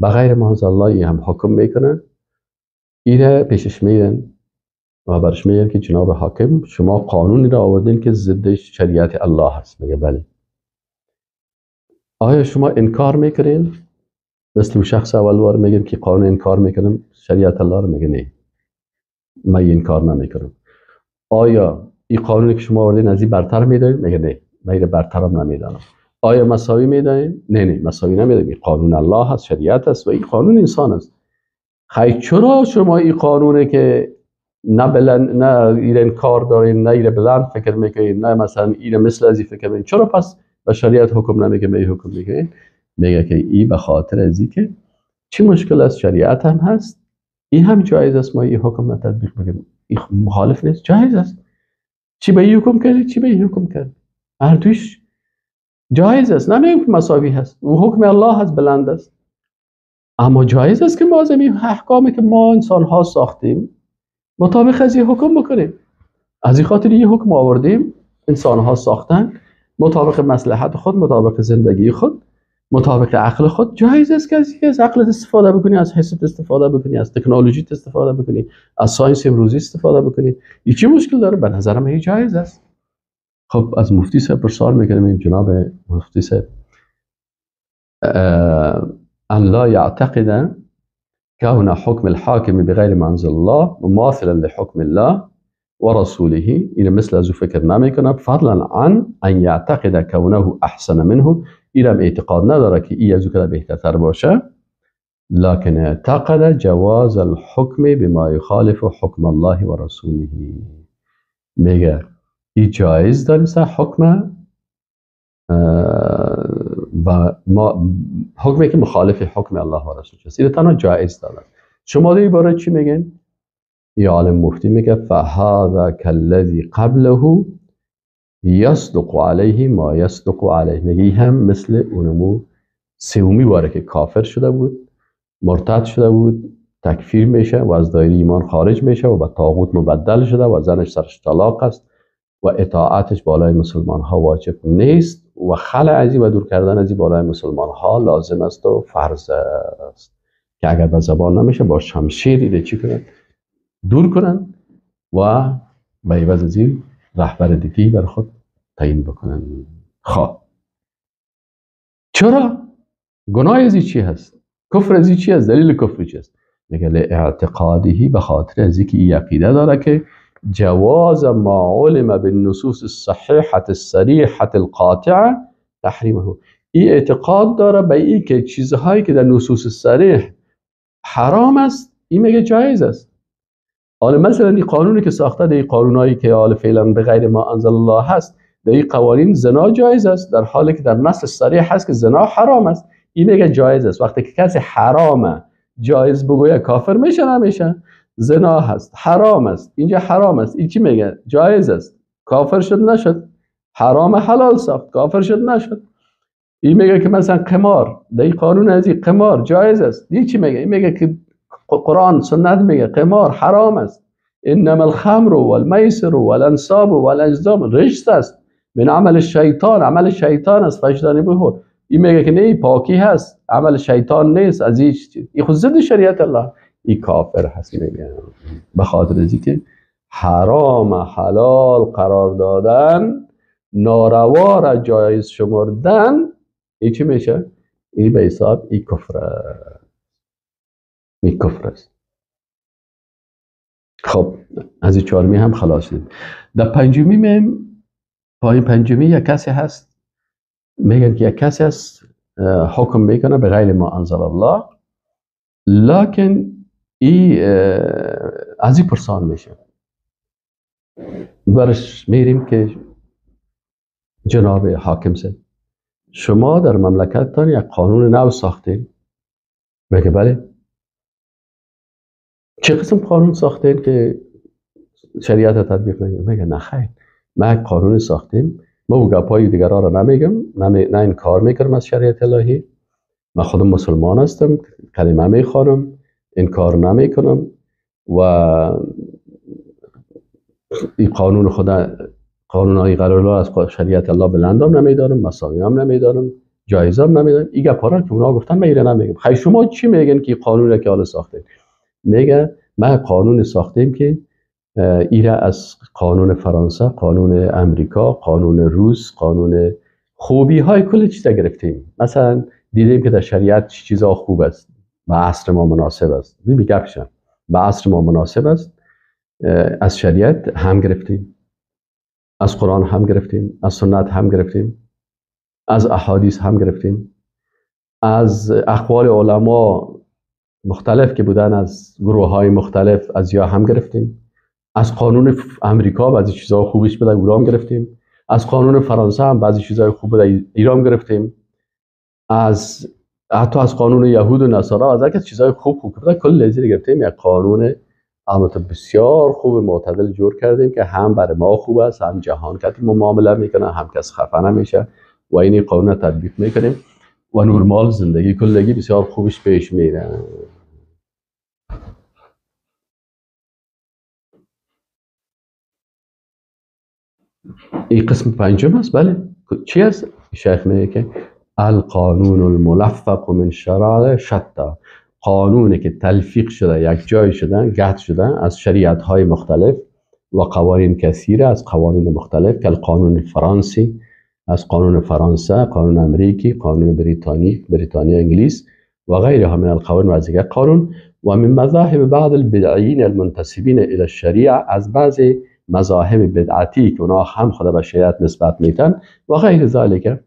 بغیر محض الله این هم حکم میکنه. ایره پیشش میرن و برش میگن که جناب حاکم شما قانونی را آوردین که ضد شریعت الله هست. میگه بله. آیا شما انکار میکنین؟ مثل شخص اول بار میگن که قانون انکار میکنم شریعت الله رو، میگه نه من انکار نمیکنم. آیا این قانونی که شما آوردین از این برتر میدانید؟ میگه نه من این برترم نمیدانم. آیا مساوی میدانید؟ نه مساوی نمیدانید. این قانون الله هست، شریعت است و این قانون انسان است. خیلی چرا شما این قانونه که نه بلند نه ایره انکار دارین، نه ایره بلند فکر میکنین، نه مثلا ایره مثل ازی فکر میکنین، چرا پس به شریعت حکم نمیگه به حکم میگه؟ میگه که این به خاطر ازی که چی مشکل است، شریعت هم هست، این هم جایز است ما این حکم نه تطبیق بگیم. این مخالف نیست، جایز است. چی به این حکم کردی، چی به این حکم کردی، هر دوش جایز است. نمیگم که مساوی هست، و حکم الله هست بلند است، اما جایز است که ما از این احکامی که ما انسان ها ساختیم مطابق از این حکم بکنیم. از این خاطر یه حکم آوردیم، انسان ها ساختن مطابق مصلحت خود، مطابق زندگی خود، مطابق عقل خود. جایز است که از عقلت استفاده بکنی، از حست استفاده بکنی، از تکنولوژی استفاده بکنی، از ساینس امروزی استفاده بکنی. این چی مشکل داره؟ به نظر من جایز است. خب از مفتی صاحب پرسان میکنیم جناب مفتی صاحب ان لا يعتقد كون حكم الحاكم بغير ما انزل الله مماثلا لحكم الله ورسوله، این مثل از او فکر نمیکنه، فضلا عن ان يعتقد كونه احسن منه، اینم اعتقاد نداره که این از او که بهتر باشه، لكن اعتقد جواز الحكم بما يخالف حكم الله ورسوله. میگه این جایز داره حکم و ما حکمی که مخالف حکم الله و رسول است، این تنها جایز داره. شما در عبارت چی میگن؟ یا عالم مفتی میگه فهذا كالذي قبله يصدق عليه ما يصدق عليه. میگه هم مثل اونمو سومی باره که کافر شده بود، مرتد شده بود، تکفیر میشه و از دایره ایمان خارج میشه و به طاغوت مبدل شده و زنش سرش طلاق است و اطاعتش بالای مسلمان ها واجب نیست و خلع ازی و دور کردن ازی بالای مسلمان ها لازم است و فرض است که اگر به زبان نمیشه با شمشیر ایده چی کنن؟ دور کنن و به عوض ازی رهبر دیگی بر خود تعیین بکنن. خب چرا؟ گناه ازی چی هست؟ کفر ازی چی هست؟ دلیل کفر چی هست؟ میگه لاعتقادهی، به خاطر ازی که این عقیده داره که جواز ما علم بالنصوص الصحيحة الصريحة القاطعة تحریمه. این اعتقاد داره به این که چیزهایی که در نصوص صریح حرام است این میگه جایز است. حالا مثلا این قانونی که ساخته، در این قانونایی که حالا فعلا به غیر ما انزل الله هست، در این قوانین زنا جایز است در حالی که در نص صریح هست که زنا حرام است. این میگه جایز است. وقتی که کسی حرامه جایز بگویه کافر میشه نمیشه؟ زنا هست، حرام است، اینجا حرام است، این چی میگه؟ جایز است. کافر شد نشد؟ حرام حلال ساخت، کافر شد نشد؟ این میگه که مثلا قمار، در این قانون از این قمار جایز است، این چی میگه؟ این میگه که قرآن سنت میگه قمار حرام است، انما الخمر والمیسر والانصاب والازلام رجس است من عمل شیطان، عمل شیطان است فاجتنبوه. این میگه که نه پاکی هست، عمل شیطان نیست. از این خود ضد شریعت الله، این کافر هست. میگه به خاطر از که حرام حلال قرار دادن، ناروا را جایز شمردن، این چی میشه؟ این به حساب این کفر است. خب از این چهارمی هم خلاص شدیم. در پنجمی پای پنجمی یک کسی هست، میگن که یک کسی هست حکم میکنه به غیر ما انزل الله، لکن ای از این پرسان میشه. برش میریم که جناب حاکم سے شما در مملکتتان یک قانون نو ساختین؟ میگه بله. چه قسم قانون ساختین که شریعت تطبیق نگیم؟ میگه نه خیر، ما یک قانون ساختیم، ما او گپای دیگرها را نمیگم، نه این کار میکنم از شریعت الهی، من خودم مسلمان هستم، کلمه میخوانم، این کار نمیکنم و این قانون خدا، قانون های قرار از شریعت الله بلندم نمیدارم، مساوی هم نمیدارم، جایز هم نمیدارم. این گپا که اونا گفتن من ایره نمیگم. خیلی شما چی میگن که قانون را که حالا ساختید؟ میگه ما قانون ساختیم که ایره از قانون فرانسه، قانون امریکا، قانون روس، قانون خوبی های کل چیزا گرفتیم. مثلا دیدیم که در شریعت چیزا خوب است، به عصر ما مناسب است، گپشم به عصر ما مناسب است، از شریعت هم گرفتیم، از قرآن هم گرفتیم، از سنت هم گرفتیم، از احادیث هم گرفتیم، از اقوال علما مختلف که بودن از گروه های مختلف از یا هم گرفتیم، از قانون امریکا بعضی چیزا خوبش بوده اونام گرفتیم، از قانون فرانسه هم بعضی چیزای خوب بوده ایران گرفتیم، از حتی از قانون یهود و نصارا از هر چیزای خوب بوده کل زیر گرفتیم. یک قانون البته بسیار خوب معتدل جور کردیم که هم برای ما خوب است، هم جهان که معامله میکنه، هم کس خفه نمیشه و این قانون تطبیق میکنیم و نرمال زندگی کلگی بسیار خوبش پیش میره. این قسم پنجم است. بله چی است؟ شیخ میگه که القانون الملفق من شرائع شتا، قانونی که تلفیق شده، یک جای شدن، قطع شدن از شریعت های مختلف و قوانین کثیره از قوانین مختلف، که القانون فرانسی از قانون فرانسه، قانون امریکی، قانون بریتانیا انگلیس و غیرها من القوانین و از دیگر قانون، و من مذاهب بعض البدعیین المنتسبین الى الشریعه، از بعضی مذاهب بدعتی که اونا هم خود به شریعت نسبت میتن و غیر ذالک،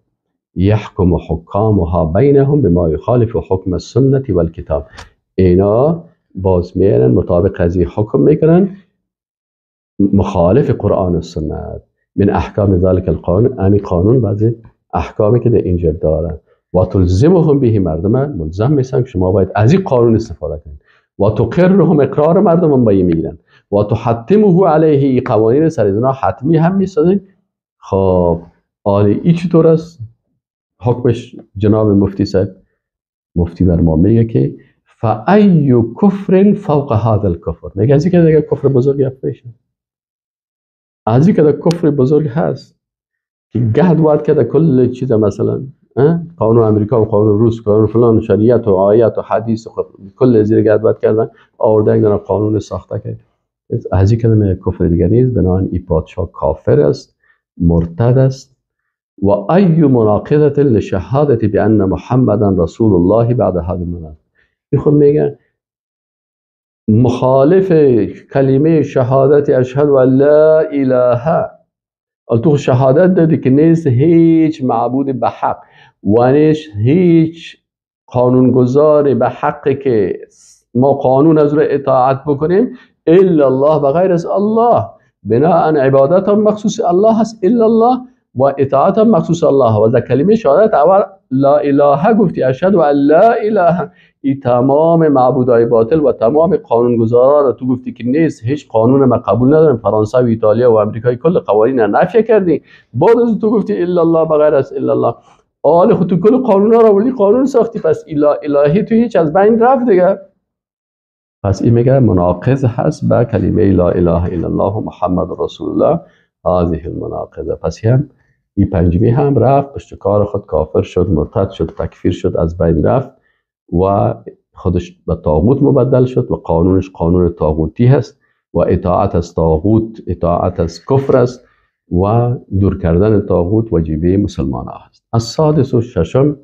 یحکم حکامها بینهم بما یخالف حکم السنة والکتاب. اینا باز میرن مطابق از حکم میکنن مخالف قرآن و سنت. من احکام ذلك القانون، امی قانون بعضی احکامی که در اینجا دارن و تلزمهم به، مردم ملزم میشن که شما باید از این قانون استفاده کنید و تقرهم، اقرار مردم هم باید میگیرن و تحتمه علیه، این قوانین سر اینا حتمی هم میسازن. خب آلی این چطور است حکمش؟ جناب مفتی صاحب مفتی بر ما میگه که فای کفر فوق هذا الکفر، میگه از اینکه دیگه کفر بزرگی افتیشه، از اینکه کفر بزرگ هست که گهد وارد کرده کل چیز، مثلا قانون امریکا و قانون روس، قانون فلان، شریعت و آیات و حدیث و کل زیر گهد وارد کردن آورده اینا قانون ساخته کرد. از اینکه میگه کفر دیگه نیست، بنابراین این پادشاه کافر است، مرتد است و ای مناقضه لشهادت بان محمدا رسول الله بعد هذا المنام. خود میگه مخالف کلمه شهادت اشهد ان لا اله، تو شهادت دادی که نیست هیچ معبود به حق و نیست هیچ قانونگذار به حقی که ما قانون از رو اطاعت بکنیم الا الله و غیر از الله. بناء عبادت هم مخصوص الله هست الا الله و اطاعت هم مخصوص الله. و در کلمه شهادت اول لا اله گفتی، اشهد و لا اله، این تمام معبودای باطل و تمام قانونگذارا رو تو گفتی که نیست هیچ قانون ما قبول ندارم، فرانسه و ایتالیا و امریکای کل قوانین نفی کردی، بعد از تو گفتی الا الله بغیر از الا الله. آله خود تو کل قانونا رو آوردی قانون ساختی، پس الا الهی تو هیچ از بین رفت دیگه. پس این میگه مناقض هست به کلمه لا اله الا الله محمد رسول الله هذه المناقضه. پس هم این پنجمی هم رفت پشت کار خود، کافر شد، مرتد شد، تکفیر شد، از بین رفت و خودش به طاغوت مبدل شد و قانونش قانون طاغوتی هست و اطاعت از طاغوت اطاعت از کفر است و دور کردن طاغوت وجیبه مسلمان هست. السادس و ششم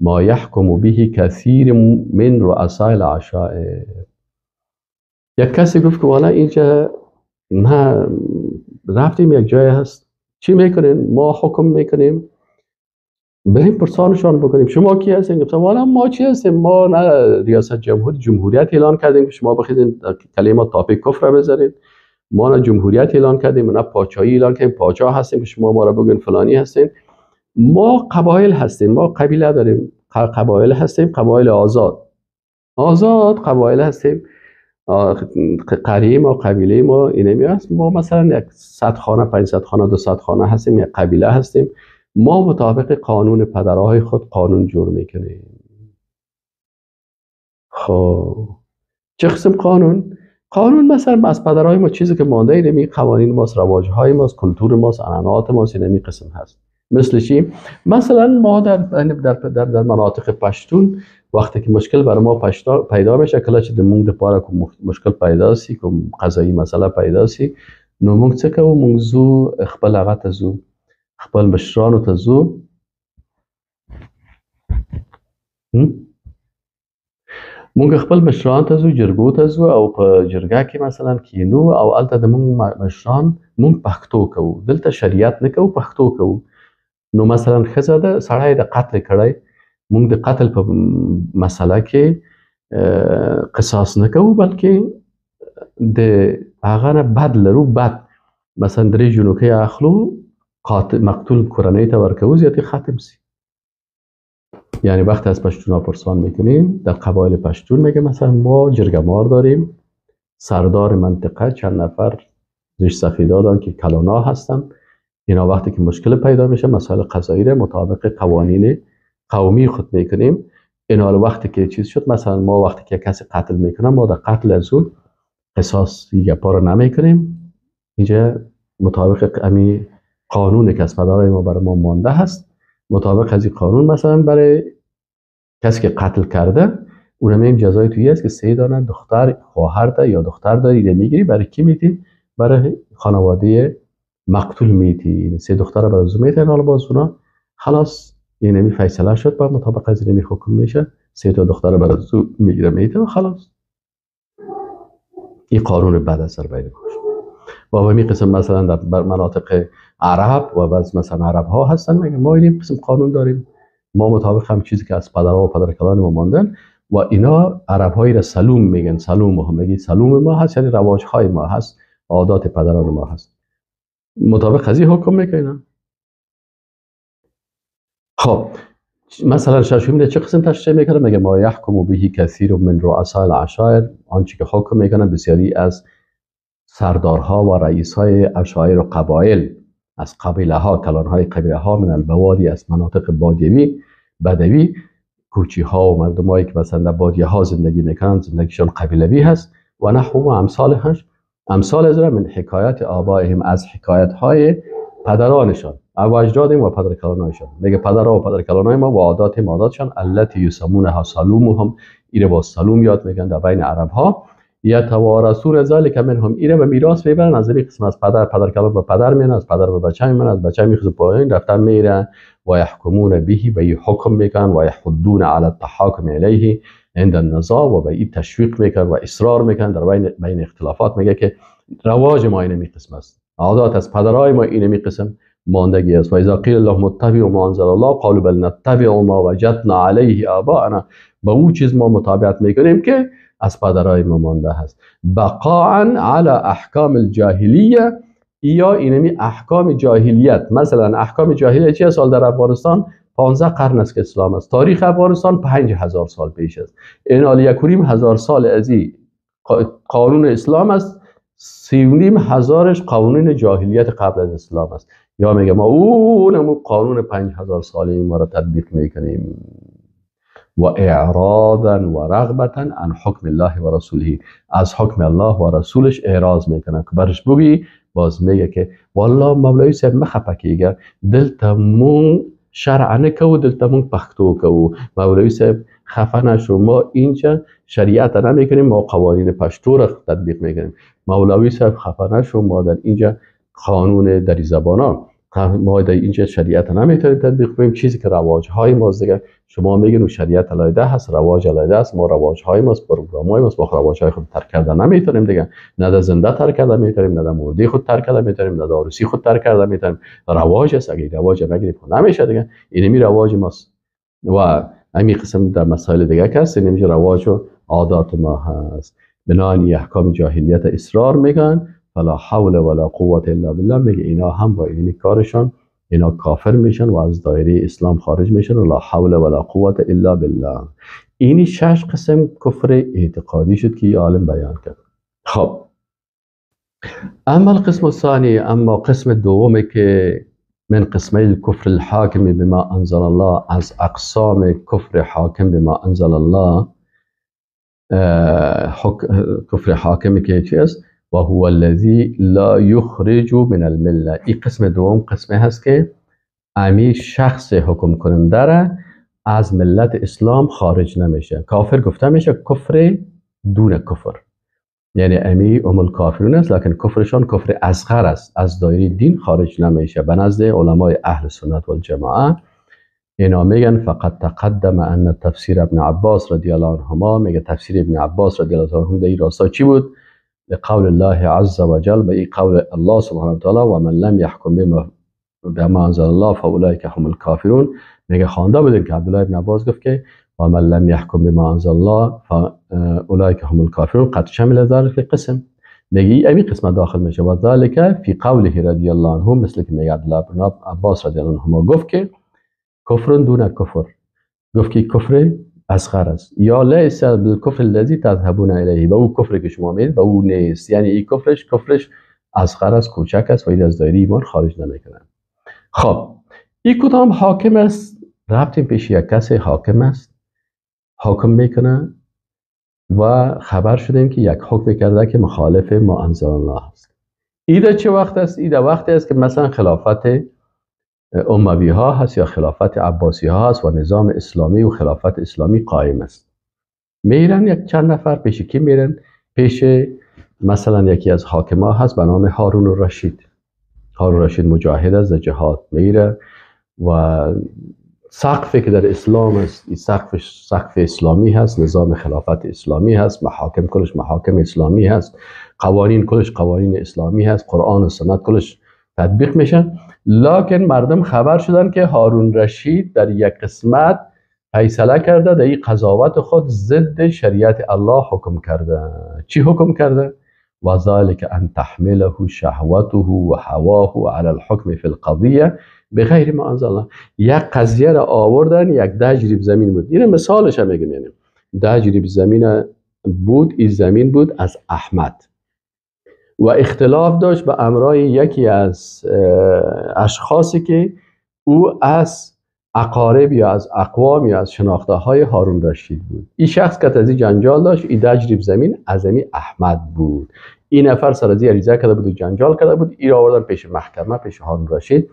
ما يحكم به كثير من رؤساء العشائر. یک کسی گفت که والا اینجا ما رفتیم یک جای هست، چی میکنین؟ ما حکم میکنیم، بریم پرسانشان بکنیم شما کی هستین؟ گفتم والا ما چی هستیم؟ ما نه ریاست جمهوریت اعلان کردیم که شما بخواید کلمات تاپیک کفر بذارید، ما نه جمهوریت اعلان کردیم، نه پادشاهی اعلان کردیم پادشاه هستیم که شما ما را بگین فلانی هستین. ما قبایل هستیم، ما قبیله داریم، قبایل هستیم، قبایل آزاد قبایل هستیم. قریه ما قبیله ما اینمی هست. ما مثلا یک 100 خانه 500 خانه 200 خانه هستیم، یک قبیله هستیم. ما مطابق قانون پدرهای خود قانون جور میکنیم. خب چه قسم قانون؟ قانون مثلا از پدرهای ما چیزی که مانده اینمی قوانین ماست، رواجهای ماست، کلتور ماست، عنعنات ماست، اینمی قسم هست. مثل چی؟ مثلا ما در مناطق پشتون وقتی که مشکل برای ما پیدا میشه، کلا چې د مونږ د پاره کوم مشکل پیدا سی، کوم قضایی مسئله پیدا سی، نو مونږ څه کوو؟ مونږ زو خپل هغه ته زو، خپل مشرانو ته زو، مونږ خپل مشران ته زو، جرګو ته زو، او په جرګه کې مثلا کینو او الته د مونږ مشران مونږ پښتو کوو، دلته شریعت نه کوو، پښتو کوو. نو مثلا ښځه ده سړی د قتل کړی، مونږ د قتل په مسله کې قصاص نه کوو، بلکې د هغه نه بد لرو، بد مثلا 3 جنوکۍ اخلو، مقتول کورنۍ ته ورکوو، زیاتې ختم سی. یعنی وقتی از پشتونا پرسان میکنیم در قبایل پشتون میگه مثلا ما جرگمار داریم، سردار منطقه چند نفر ریش سفیدا دارن که کلانا هستن، اینا وقتی که مشکل پیدا میشه مسائل قضایی رو مطابق قوانین قومی خود میکنیم. اینا وقتی که چیز شد، مثلا ما وقتی که کسی قتل میکنه ما در قتل از اون قصاص گپا رو نمیکنیم. اینجا مطابق امی قانون که از پدرای ما برای ما مانده هست، مطابق از این قانون مثلا برای کسی که قتل کرده اونم جزای تویی است که 3 دانه دختر خواهر ده یا دختر داری میگیری، برای کی میدی؟ برای خانواده مقتول میدی. 3 دختر برای زو میدی، حالا باز اونا خلاص اینمی فیصله شد، بعد مطابق از اینمی حکم میشه 3 تا دختر برای زو میگیره میده و خلاص. این قانون بعد از سر بین باشه. و همین قسم مثلا در مناطق عرب و بعض مثلا عرب ها هستن میگن ما این قسم قانون داریم، ما مطابق هم چیزی که از پدرها و پدرکلان ما ماندن و اینا عرب هایی را سلوم میگن. سلوم هم میگی سلوم ما هست، یعنی رواج های ما هست، عادات پدران ما هست، مطابق از این حکم میکنن. خب مثلا ششم چه قسم تشریح میکنه؟ میگه ما یحکم به کثیر من رؤساء العشائر، آنچه که حکم میکنن بسیاری از سردارها و رئیس‌های عشایر و قبایل از قبیله ها، کلان‌های قبیله ها، من البوادی از مناطق بادیوی بدوی، کوچی ها و مردمایی که مثلا در بادیه ها زندگی میکنن، زندگیشان قبیلوی هست و نحو و امثال از من حکایت آبائهم، از حکایت های پدرانشان و اجدادهم و پدرکلانایشان. میگه پدرها و پدرکلانای ما و عاداتشان التي یسمونها سلومهم، ایره با سلوم یاد میگن در بین عرب ها. یتوارثون ذلک منهم، ایره به میراث میبرن از این قسم، از پدرکلان به پدر میان، از پدر به بچه میان، از بچه میخوزه پایین رفتن میرن و یحکمون به به حکم میکنن و یحضون علی التحاکم الیه عند النزاع، و به این تشویق میکنن و اصرار میکنن در بین اختلافات. میگه که رواج ما اینمی قسم است، عادات از پدرای ما اینمی قسم ماندگی است. و اذا قیل لهم اتبعوا ما انزل الله قالوا بل نتبع ما وجدنا علیه آباءنا، با اون چیز ما مطابقت میکنیم که از پدرای ما مانده هست. بقاء علی احکام الجاهلیه، یا اینمی احکام جاهلیت. مثلا احکام جاهلیت چه سال در افغانستان 15 قرن است که اسلام است. تاریخ افغانستان 5000 سال پیش است. این حال 1.5 سال از این قانون اسلام است، 3.5 قانون جاهلیت قبل از اسلام است. یا میگه ما اون قانون 5000 ساله ما را تطبیق میکنیم. و اعراضا و رغبتا عن حکم الله و رسوله، از حکم الله و رسولش اعراض میکنه که برش بگی باز میگه که والله مولوی صاحب مخفه کیگه دلتا مون شرع نکو دلتا مون پختو کو. مولوی صاحب خفه نشو، ما اینجا شریعت نمیکنیم، ما قوانین پشتو را تطبیق میکنیم. مولوی صاحب خفه نشو، ما در اینجا قانون دری زبانا، ما در اینجا شریعت نمیتونیم تطبیق کنیم. چیزی که رواج های ماست دیگه، شما میگین شریعت علیده هست، رواج علیده است، ما رواج های ماست، پروگرام های ماست، با رواج های خود ترک کردن نمیتونیم دیگه. نه در زنده ترک کردن میتونیم، نه در مردی خود ترک کردن میتونیم، نه در عروسی خود ترک کردن میتونیم. رواج است، اگه رواج نگیریم نمیشه دیگه. اینمی رواج ماست و همین قسم در مسائل دیگه که هست، اینمی رواج و عادات ما هست. بنابراین احکام جاهلیت اصرار میگن، فلا حول ولا قوت الا بالله، میگه اینا هم با اینمی کارشان اینا کافر میشن و از دایره اسلام خارج میشن و لا حول ولا قوت الا بالله. اینی 6 قسم کفر اعتقادی شد که یه عالم بیان کرد. خب اما القسم الثانی، اما قسم دومی که من قسمه الكفر الحاکم بما انزل الله، از اقسام کفر حاکم بما انزل الله، کفر حاکمی که چی است؟ و هو الذی لا یخرج من المله. این قسم دوم قسمه هست که امی شخص حکم کننده را از ملت اسلام خارج نمیشه. کافر گفته میشه کفر دون کفر، یعنی امی الکافرون است، لکن کفرشان کفر اصغر است، از دایره دین خارج نمیشه. به نزد علمای اهل سنت و الجماعه اینا میگن فقط تقدم ان تفسیر ابن عباس رضی الله عنهما، میگه تفسیر ابن عباس رضی الله عنه در این راستا چی بود؟ لقول الله عز وجل، به این قول الله سبحانه و تعالی و من لم يحكم بما انزل الله فاولئک هم الکافرون. میگه خوانده بودیم که عبدالله ابن عباس گفت که و من لم يحكم بما انزل الله فاولئک هم الکافرون قد شمل ذلك القسم. میگه این قسمت داخل میشه و ذلك فی قوله رضی الله عنه، مثل که میگه عبدالله ابن عباس رضی الله عنهما گفت که کفر دون کفر، گفت که کفر اصغر است، یا لیس بالکفر الذی تذهبون الیه، به او کفر که شما میرید به او نیست، یعنی این کفرش اصغر است، کوچک است و این از دایره ایمان خارج نمیکنه. خب این کدام حاکم است؟ رفتیم پیش یک کسی حاکم است، حکم میکنه و خبر شدیم که یک حکم کرده که مخالف ما انزل الله است. ایده چه وقت است؟ ایده وقتی است که مثلا خلافت اموی ها هست یا خلافت عباسی ها هست و نظام اسلامی و خلافت اسلامی قائم است. میرن یک چند نفر پیش کی میرن؟ پیش مثلا یکی از حاکما هست به نام هارون الرشید. هارون الرشید مجاهد از جهاد میره و سقفی که در اسلام است، این سقف اسلامی هست، نظام خلافت اسلامی هست، محاکم کلش محاکم اسلامی هست، قوانین کلش قوانین اسلامی هست، قرآن و سنت کلش تطبیق میشه. لکن مردم خبر شدن که هارون رشید در یک قسمت فیصله کرده، در این قضاوت خود ضد شریعت الله حکم کرده. چی حکم کرده؟ و ذلك ان تحمله شهوته و هواه على الحكم في القضیه بغیر ما انزل الله. یک قضیه را آوردن، یک 10 جریب زمین بود، این مثالش هم میگم، یعنی 10 جریب زمین بود، این زمین بود از احمد و اختلاف داشت به امرای یکی از اشخاصی که او از اقارب یا از اقوام یا از شناخته های هارون رشید بود. این شخص که از این جنجال داشت، این 10 جریب زمین از احمد بود. این نفر سر از عریضه کرده بود و جنجال کرده بود، این را آوردن پیش محکمه، پیش هارون رشید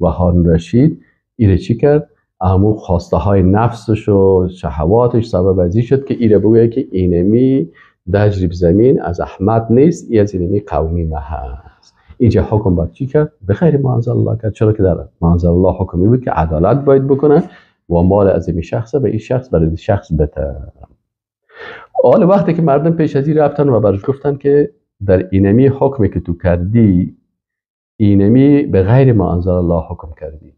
و هارون رشید ایره چی کرد؟ امو خواسته های نفسش و شهواتش سبب ازی شد که ایره بگویه که اینمی 10 جریب زمین از احمد نیست، این از اینمی قومی ما هست. اینجا حکم باید چی کرد؟ بخیر ما انزل الله کرد. چرا که در ما انزل الله حکمی بود که عدالت باید بکنه و مال از این شخص به این شخص برای این شخص بده. حالا وقتی که مردم پیش از این رفتن و برش گفتن که در اینمی حکمی که تو کردی، اینمی به غیر ما انزل الله حکم کردی،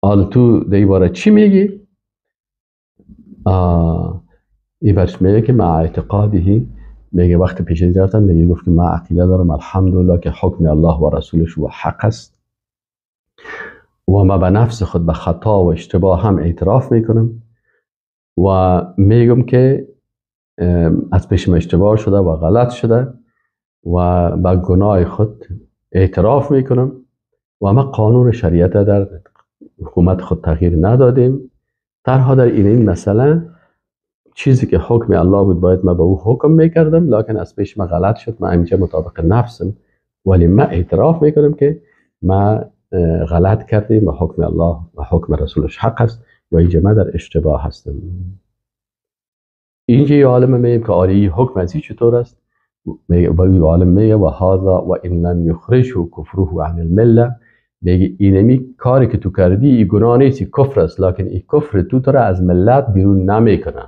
حالا تو در این باره چی میگی؟ این برش میگه که مع اعتقادی، میگه وقتی پیش از رفتن میگه گفت که من عقیده دارم الحمدلله که حکم الله و رسولش و حق است و ما به نفس خود به خطا و اشتباه هم اعتراف میکنم و میگم که از پیش من اشتباه شده و غلط شده و به گناه خود اعتراف میکنم و ما قانون شریعت در حکومت خود تغییر ندادیم تنها در این مسئله چیزی که حکم الله بود باید من به او حکم میکردم، لکن از پیش من غلط شد. من اینجا مطابق نفسم، ولی من اعتراف میکنم که من غلط کردیم و حکم الله و حکم رسولش حق است و اینجا من در اشتباه هستم. اینجا یه عالم میگه که آره این حکم از این چطور است؟ و این عالم میگه و هذا و ان لم یخرجه کفره عن المله، میگه اینمی کاری که تو کردی این گناه نیست، کفر است، لکن این کفر تو را از ملت بیرون نمیکنه.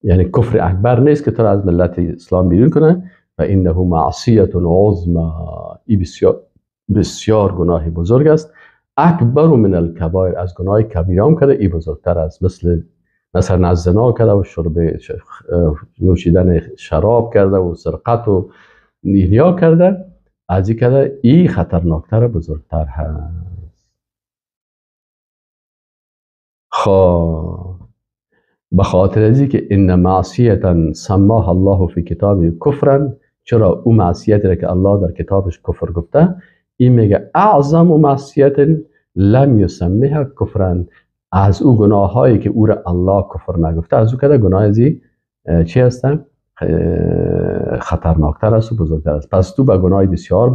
یعنی کفر اکبر نیست که تو را از ملت اسلام بیرون کنه. و انه معصیه عظمی، این بسیار بسیار گناه بزرگ است. اکبر من الکبائر، از گناه کبیره هم کرده، این بزرگتر است. مثلا از زنا کرده و نوشیدن شراب کرده و سرقت و نیا کرده، از این کرده این خطرناکتر بزرگتر هست. به خاطر ازی که ان معصیتا سماها الله فی کتابه کفرا، چرا او معصیتی را که الله در کتابش کفر گفته، این میگه اعظم معصیت لم یسمها کفرا، از او گناه هایی که او را الله کفر نگفته از او کده گناه ازی چی هستن؟ خطرناکتر است و بزرگتر است. پس تو به گناه بسیار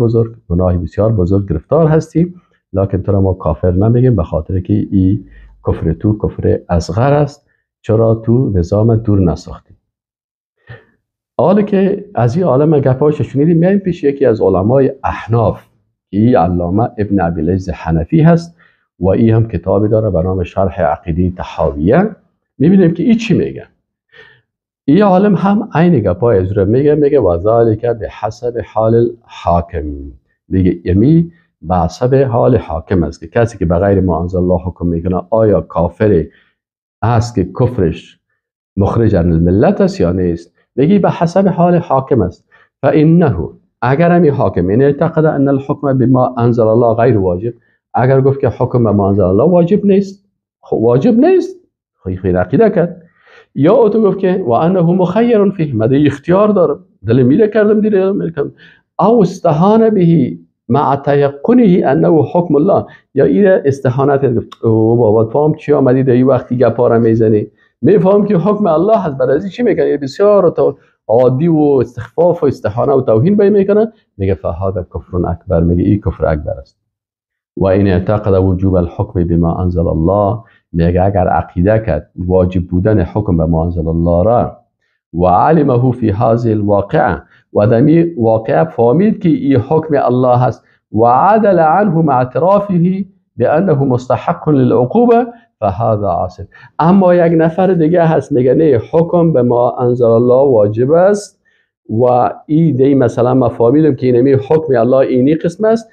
بزرگ گرفتار هستی، لکن تو را ما کافر نمیگیم به خاطر که این کفر تو کفر اصغر است، چرا تو نظام دور نساختی. حالا که از این عالم گپاش شنیدیم، میایم پیش یکی از علمای احناف که این علامه ابن ابی العز حنفی هست و این هم کتابی داره به نام شرح عقیده طحاویه. میبینیم که این چی میگه. این عالم هم عین گپای از رو میگه و ذالک بحسب حال الحاکم، میگه یمی به حسب حال حاکم است که کسی که به غیر ما انزل الله حکم میکنه آیا کافر است که کفرش مخرج عن الملت است یا نیست. میگه به حسب حال حاکم است. فانه، اگر همی حاکم این اعتقد ان الحکم بما انزل الله غیر واجب، اگر گفت که حکم به ما انزل الله واجب نیست، خب واجب نیست، خیلی عقیده کرد. یا او تو گفت که و انه مخیر فیه، مده اختیار دارم، دل میره کردم دیره میکنم. او استهان به مع تیقنه انه حکم الله، یا این استهانت گفت او بابا فهم چی آمدی در این وقتی گپارم میزنی، میفهم که حکم الله هست، برای ازی چی میکنی؟ بسیار عادی و استخفاف و استهانه و توهین بای میکنه. میگه فهذا کفر اکبر، میگه این کفر اکبر است. و این اعتقد وجوب الحکم بما انزل الله، میگه اگر عقیده کرد واجب بودن حکم به ما انزل الله را و علمه فی هذه الواقعه، و دمی واقعه فهمید که این حکم الله هست و عدل عنه مع اعترافه بانه مستحق للعقوبه فهذا عاصم. اما یک نفر دیگه هست میگه نه حکم به ما انزل الله واجب است و این دی مثلا ما فهمیدم که اینمی حکم الله اینی قسم است،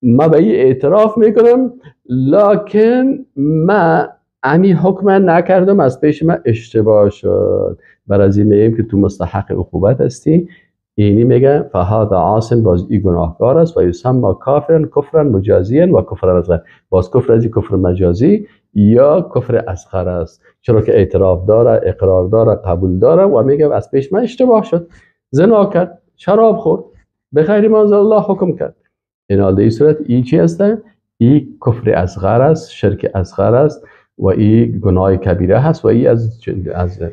ما به این اعتراف میکنم، لکن ما امی حکم نکردم، از پیش من اشتباه شد، برای این میگیم که تو مستحق عقوبت هستی. اینی میگه فهذا عاصم، باز این گناهکار است و یسمى کافرا کفرا مجازیا و کفر اصغر، باز کفر از کفر مجازی یا کفر اصغر است، چرا که اعتراف داره، اقرار داره، قبول داره و میگه از پیش من اشتباه شد، زنا کرد، شراب خورد، به غیر ما انزل الله حکم کرد. این حال در این صورت این چی است؟ این کفر اصغر است، شرک اصغر است و این گناه کبیره هست و این از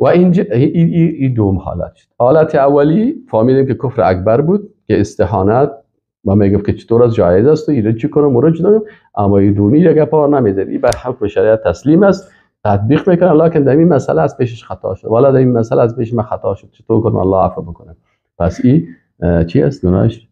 و این دوم حالت شد. حالت اولی فهمیدیم که کفر اکبر بود که استهانت و میگفت که چطور از جایز است و این چی کنم و چی، اما این دومی یک پار نمیذاره، این بر حکم شریعت تسلیم است، تطبیق میکنه، لکن در این مسئله از پیشش خطا شد، والا در این مسئله از پیش من خطا شد، چطور کنم الله عفو بکنه. پس این چی است؟ گناهش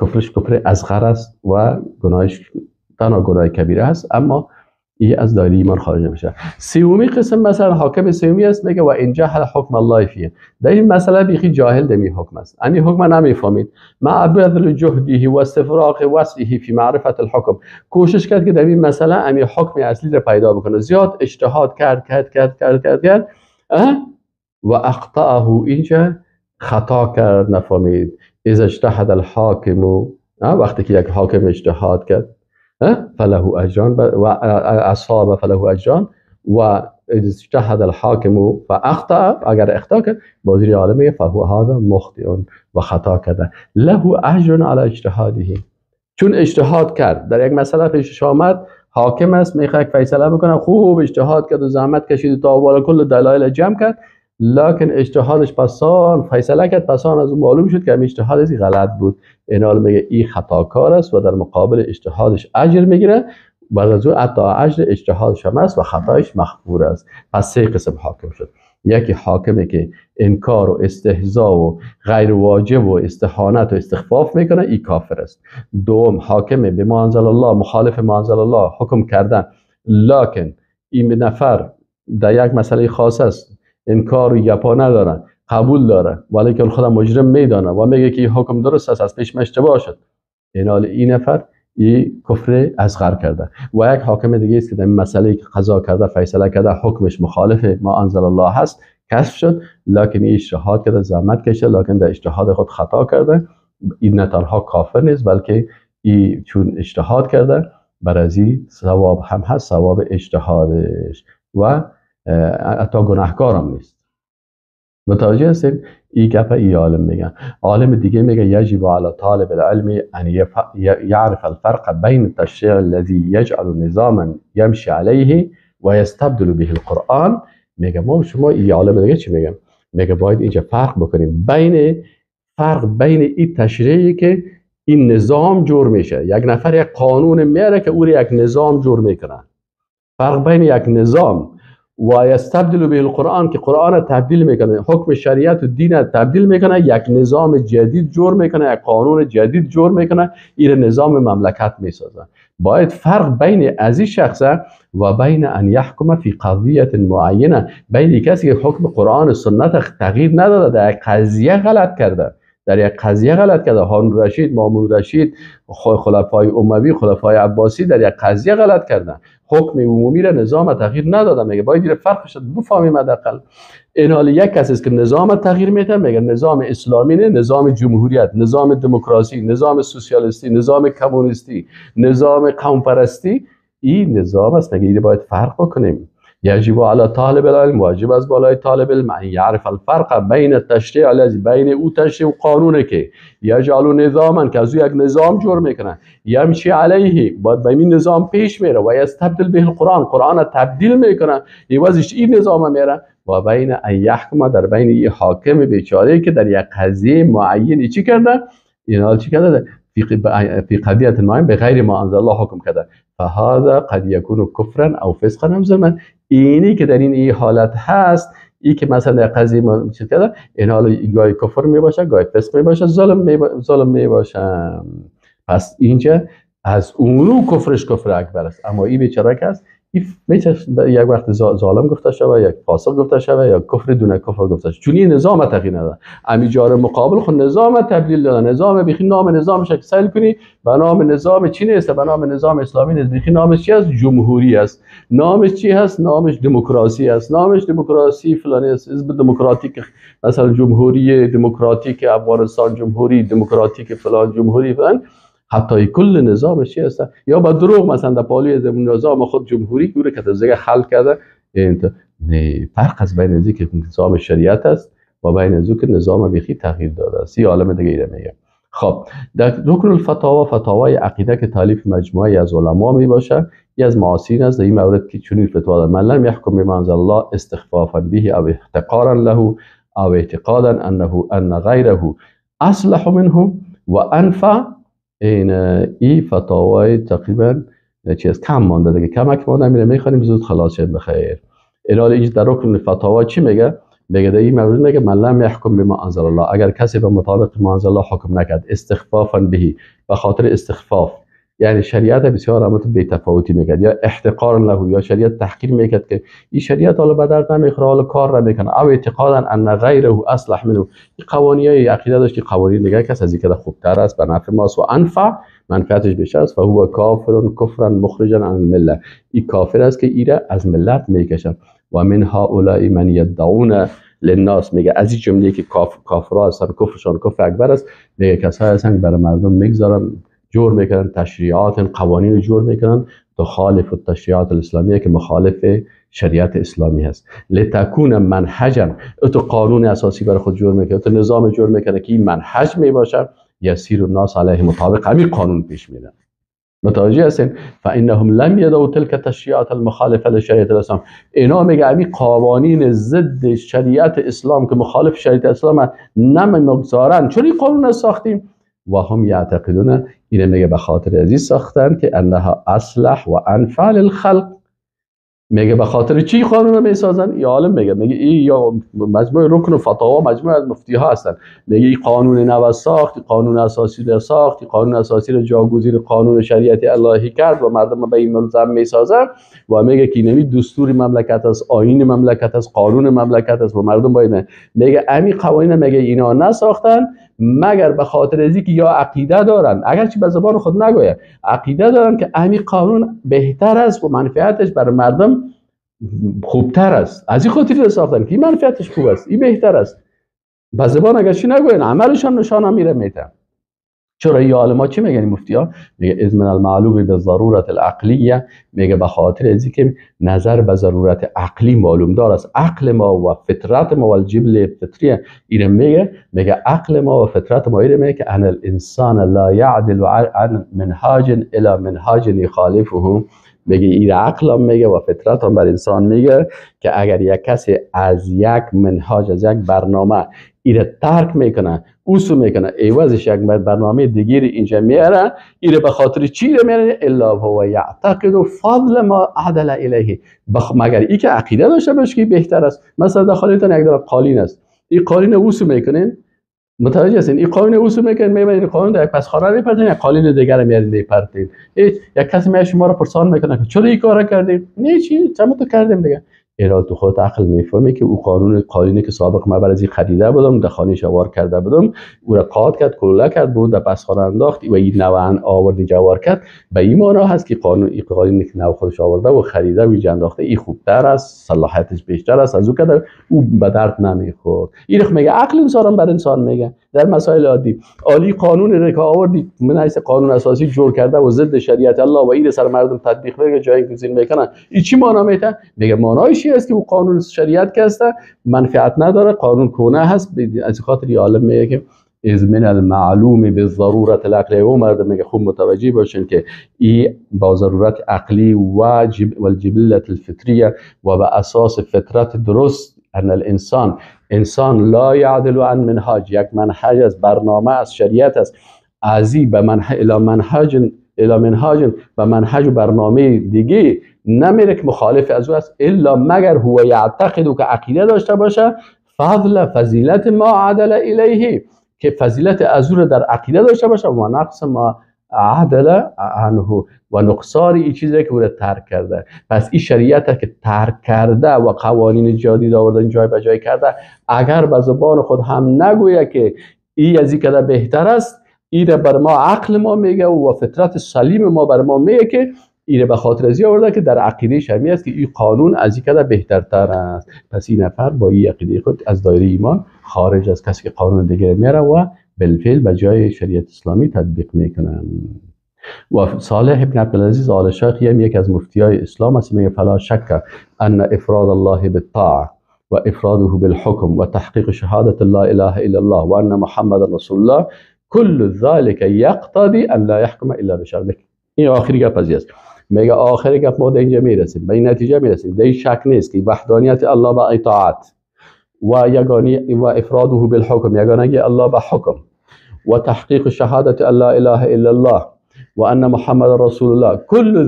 کفرش کفر اصغر است و گناهش تنها گناه کبیره است، اما این از دایره ایمان خارج نمیشه. سومی قسم مثلا حاکم سومی است، میگه و ان جهل حکم الله فیه، در این مسئله بیخی جاهل دمی حکم است، این حکم نمیفهمید، مع بذل جهده و استفراغ وسعه فی معرفت الحکم، کوشش کرد که در این مسئله امی حکم اصلی را پیدا بکنه، زیاد اجتهاد کرد و اخطأه، اینجا خطا کرد، نفهمید. اذا اجتهد الحاکم، وقتی که یک حاکم اجتهاد کرد فله اجران و اصاب فله اجران، و اجتهد الحاکم فاخطا، اگر اخطا کرد بازی عالمه فهو هذا مخطئ و خطا کرده، له اجر علی اجتهاده، چون اجتهاد کرد در یک مسئله پیشش آمد، حاکم است میخواد فیصله بکنه، خوب اجتهاد کرد و زحمت کشید تا بالا کل دلایل جمع کرد، لکن اجتهادش پسان فیصله کرد، پسان از اون معلوم شد که این اجتهادش غلط بود. این حال میگه این خطاکار است و در مقابل اجتهادش اجر میگیره، بعد از اون حتی اجر اجتهادش هم است و خطایش مغفور است. پس سه قسم حاکم شد. یکی حاکمی که انکار و استهزاء و غیر واجب و استهانت و استخفاف میکنه، این کافر است. دوم حاکم به ما انزل الله، مخالف ما انزل الله حکم کردن، لکن این نفر در یک مسئله خاص است انکار و یپا نداره، قبول داره ولی که خودم مجرم میدانه و میگه که این حکم درست است، از پیش اشتباه شد، این نفر این کفر اصغر کرده. و یک حاکم دیگه است که در مسئله که قضا کرده فیصله کرده حکمش مخالف ما انزل الله هست، کشف شد، لکن این اجتهاد کرده، زحمت کشید، لکن در اجتهاد خود خطا کرده، این نه تنها کافر نیست بلکه این چون اجتهاد کرده بر از این ثواب هم هست، ثواب اجتهادش، و حتی گناهکار هم نیست. متوجه هستید؟ این گپ ای عالم میگن. عالم دیگه میگه یجب علی طالب العلم ان یعرف الفرق بین التشریع الذي یجعل نظاما یمشی علیه و یستبدل به القرآن. میگه ما شما این عالم دیگه چی میگن؟ میگه باید اینجا فرق بکنیم بین این تشریعی که این نظام جور میشه، یک نفر یک قانون میاره که او یک نظام جور میکنه، فرق بین یک نظام و یستبدل به القرآن که قرآن تبدیل میکنه، حکم شریعت و دین تبدیل میکنه، یک نظام جدید جور میکنه، یک قانون جدید جور میکنه، این نظام مملکت میسازه. باید فرق بین از این شخصه و بین ان یحکم فی قضیه معینه، بین کسی که حکم قرآن و سنت تغییر نداده، در یک قضیه غلط کرده، هارون رشید، مامون رشید، خلفای اموی، خلفای عباسی در یک قضیه غلط کردن، حکم عمومی را نظام تغییر نداده. میگه باید این فرق شد بفهمیم حداقل. این حال یک کسی است که نظام تغییر میده، میگه نظام اسلامی نه، نظام جمهوریت، نظام دموکراسی، نظام سوسیالیستی، نظام کمونیستی، نظام قوم پرستی، این نظام است. میگه این باید فرق بکنیم. یجب علی طالب العلم، واجب از بالای طالب علم ان یعرف الفرق بین التشریع الذی، بین او تشریع و قانونه که یجعل نظاما که از یک نظام جور میکنه، یمشی علیه باید به این نظام پیش میره، و یستبدل به قرآن تبدیل میکنه، ایوازش این نظام میره، و بین ان یحکم در بین این حاکم بیچاره که در یک قضیه معینی چی کرده، این حال چی کرده فی قضیه معین به غیر ما انزل الله حکم کرده، فهذا قد یکون کفرا او فسقا او ظلما. اینی که در این حالت هست، این که مثلا در قضیه ما چیز کرده، این حالا گاهی کفر میباشه، گاهی فسق میباشه، ظلم میباشه. پس اینجا از اونو کفرش کفر اکبر است. اما این بیچاره که است، میشه یک وقت ظالم گفته شود، یک فاسق گفته شود، یا کفر دون کفر گفته شود، چون این نظام تغییر نداد. امی جار مقابل خود نظام تبدیل دادن، نظام بیخی نام نظامش اکسل کنی به نام نظام چی نیست، به نام نظام اسلامی نیست، بیخی نامش چی است؟ جمهوری است. نامش چی هست؟ نامش دموکراسی است. نامش دموکراسی فلانی است، حزب دموکراتیک، مثلا جمهوری دموکراتیک افغانستان، جمهوری دموکراتیک فلان، جمهوری فلان. حتی کل نظامش چی است؟ یا با دروغ مثلا در پالی از نظام خود جمهوری گوره که تزگه خلق کرده. نه، فرق از بین ازی که نظام شریعت است و بین ازی که نظام بیخی تغییر داده است. یه عالم دیگه ایره میگه. خب در رکن الفتاوا، فتاوای عقیده که تالیف مجموعه از علما می باشه، یه از معاصرین است. در این مورد که چنین فتوا داره: من لم یحکم بما انزل الله استخفافا به او احتقارا له او اعتقادا ان غیره اصلح منه و انفع. این فتاوای تقریبا چیز کم مانده دیگه، کمک مانده، میره میخوانیم زود خلاص شد بخیر. الان اینجا در رکن فتاوا چی میگه؟ میگه در این مورد میگه من لم یحکم بما انزل الله، اگر کسی به مطابق ما انزل الله حکم نکرد، استخفافا به، به خاطر استخفاف، یعنی شریعت بسیار علامت بی‌تفاوتی میکرد، یا احتقار له، یا شریعت تحقیر میکرد که این شریعت حالا به درد نمیخوره، حالا کار نمیکنه، او اعتقادا ان غیره اصلح منه، این قوانین عقیده داشت که قوانین دیگه کس از اینکه خوبتر است، به نفع ماست و انفع، منفعتش بیشتر است، فهو کافر کفرا مخرجا عن المله، این کافر است که ایره از ملت میکشه. و من هؤلاء من یدعون للناس، میگه از این جمله که کافرها هستن، کفرشان کفر اکبر است، میگه کسایی هستن برای مردم میگذارن، جور میکنن تشریعات، قوانین رو جور میکنن تخالف التشریعات الاسلامیه که مخالف شریعت اسلامی هست. لتکون منهجا، تو قانون اساسی برای خود جور میکنه، تو نظام جور میکنه که این منهج میباشه، یسیر الناس علیه، مطابق همین قانون پیش میره. متوجه هستین؟ فانهم لم یدعوا تلك التشریعات المخالفه لشریعت الاسلام. اینا میگه همین قوانین ضد شریعت اسلام که مخالف شریعت اسلام نمیگذارن، چون این قانون ساختیم. و هم یعتقدون، اینه میگه به خاطر ازی ساختن که انها اصلح و انفع للخلق. میگه به خاطر چی قانون رو میسازن؟ این عالم میگه این یا مجموعه رکن و فتاوا مجموعه از مفتی ها هستن. میگه این قانون نو ساخت، قانون اساسی رو ساخت، قانون اساسی رو جاگزین قانون شریعت الهی کرد و مردم به این ملزم میسازن. و میگه که نمی دستور مملکت است، آیین مملکت است، قانون مملکت است و مردم باید. میگه امی قوانین میگه اینا نساختن مگر به خاطر ازی که یا عقیده دارن، اگرچه به زبان خود نگوید، عقیده دارن که امی قانون بهتر است و منفعتش برای مردم خوبتر است. از این خاطر ساختن که این منفعتش خوب است، این بهتر است. به زبان اگرچه نگوین، عملشان نشانه میره میتن. چرا این عالما چی میگن مفتی ها؟ میگه از من المعلوم به ضرورت العقلیه، میگه به خاطر ازی که نظر به ضرورت عقلی معلوم دار است. عقل ما و فطرت ما و الجبل فطریه اینه میگه عقل ما و فطرت ما اینه میگه که ان الانسان لا يعدل عن منهاج الى منهاج يخالفه. میگه این عقل هم میگه و فطرت هم بر انسان میگه که اگر یک کسی از یک منهاج، از یک برنامه ایره ترک میکنه، اوسو میکنه، ایوازش یک برنامه دیگری اینجا میاره، ایره به خاطر چی میاره؟ الا هو یعتقد فضل ما عدل الیه. مگر ای که عقیده داشته باشه که بهتر است. مثلا داخلتون یک دونه قالین است، این قالین اوسو میکنین، متوجه هستین؟ این قانون اوسو میکنین، میبرین قانون در یک پسخانه میپرتین، یک قالین دیگر میارین میپرتین. یک کسی میاد شما رو پرسان میکنه که چرا این کارا کردین؟ نه چی چما تو کردیم دیگه. ایراد تو خود عقل میفهمی که او قانونی که سابق ما برای خریده بودم، در خانه شوار کرده بودم، او را قاط کرد، کلا کرد، بود در پسخانه انداخت و این نوعا آوردی جوار کرد. به این معنا هست که قانونی که نو خودش آورده و خریده و انداخته این خوبتر است، صلاحیتش بیشتر است از او که او به درد نمیخورد. این میگه عقل انسان بر انسان میگه در مسائل عادی. عالی قانون رو که آوردی من حیث قانون اساسی جور کرده و ضد شریعت الله و این سر مردم تطبیق میگه، جایگزین میکنه. این چی معنا میده؟ میگه معنایش چی است که او قانون شریعت که است منفعت نداره، قانون کونه هست. از خاطر عالم میگه که از من المعلوم بالضرورت العقلی. و مردم میگه خوب متوجه باشین که این با ضرورت عقلی و الجبلت الفطریه و به اساس فطرت درست ان انسان لا یعدل عن منهاج، یک منهج از برنامه از شریعت است، ازی به منهاج به منهج و برنامه دیگه نمیره که مخالف از او است، الا مگر هو یعتقد که عقیده داشته باشه فضیلت ما عدل الیه، که فضیلت از او در عقیده داشته باشه و نقص ما عدل عنه و نقصان این چیزی که او را ترک کرده. پس این شریعت که ترک کرده و قوانین جدید آوردن جای به جای کرده، اگر به زبان خود هم نگویه که این از این که بهتر است، این بر ما عقل ما میگه و فطرت سلیم ما بر ما میگه که این به خاطر ازی آورده که در عقیده شمی است که این قانون از این که بهترتر است. پس این نفر با این عقیده خود از دایره ایمان خارج از کسی که قانون دیگر میاره و بالفعل به جای شریعت اسلامی تطبیق میکنن. و صالح ابن عبدالعزیز آل شیخ یک از مفتیای اسلام است، میگه فلا شک ان افراد الله بالطاعه و افراده بالحکم و تحقیق شهادت لا اله الا الله و ان محمد رسول الله كل ذلك يقتضي ان لا يحكم الا بشرع. این آخری گپ است. میگه آخری گپ ما اینجا میرسیم، به این نتیجه میرسیم، در شک نیست که وحدانیت الله با اطاعت و یگانی و افراده بالحکم، یگانگی الله به حکم و تحقیق شهادت لا اله الا الله و ان محمد رسول الله كل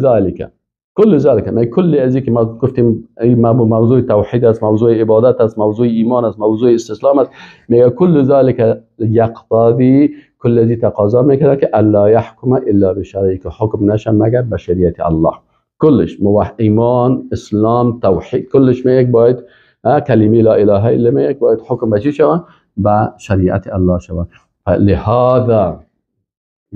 ذلك ما کل ازی که ما گفتیم موضوع توحید است، موضوع عبادت است، موضوع ایمان است، موضوع استسلام است. میگه کل ذلك یقتضی، کل ازی تقاضا میکنه که الا یحکم الا بشرعه، که حکم نشه مگر به شریعت الله. کلش ایمان، اسلام، توحید، کلش میگه باید کلمه لا اله الا میگه باید حکم به چی شود؟ به شریعت الله شود. لهذا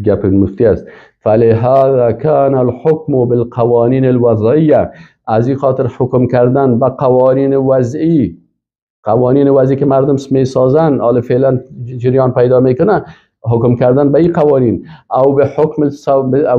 گپ مفتی است، فلهذا كان الحكم بالقوانين الوضعيه، از این خاطر حکم کردن به قوانین وضعی، قوانین وضعی که مردم میسازن، حالا فعلا جریان پیدا میکنه، حکم کردن به این قوانین، او به حکم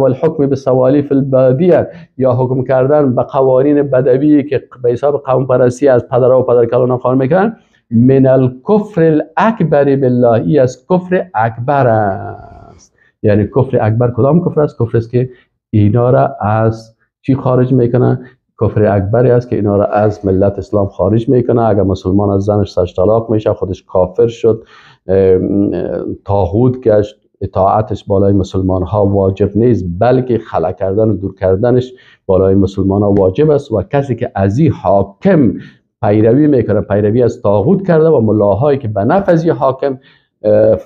الحکم به سوالیف البادیه، یا حکم کردن به قوانین بدوی که به حساب قوم پرستی از پدرها و پدرکلانان خواهر میکنن، من الکفر الاکبر بالله، ای از کفر اکبر است. یعنی کفر اکبر کدام کفر است؟ کفر است که اینا را از چی خارج میکنه؟ کفر اکبری است که اینا را از ملت اسلام خارج میکنه. اگر مسلمان از زنش سش طلاق میشه خودش کافر شد، طاغوت گشت، اطاعتش بالای مسلمان ها واجب نیست، بلکه خلع کردن و دور کردنش بالای مسلمان ها واجب است. و کسی که از این حاکم پیروی میکنه، پیروی از طاغوت کرده و ملاهایی که به نفع از این حاکم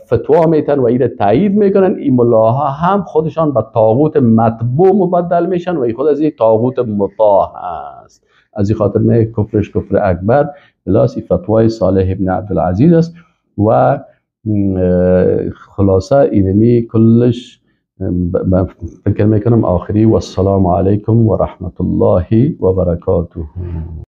فتوا میتن و این تایید میکنن، این ملاها هم خودشان به طاغوت مطبوع مبدل میشن و این خود از این طاغوت مطاع است. از این خاطر نه کفرش کفر اکبر بلاس این فتوای صالح ابن عبدالعزیز است. و خلاصه اینمی کلش فکر میکنم آخری. و السلام علیکم و رحمت الله و برکاته.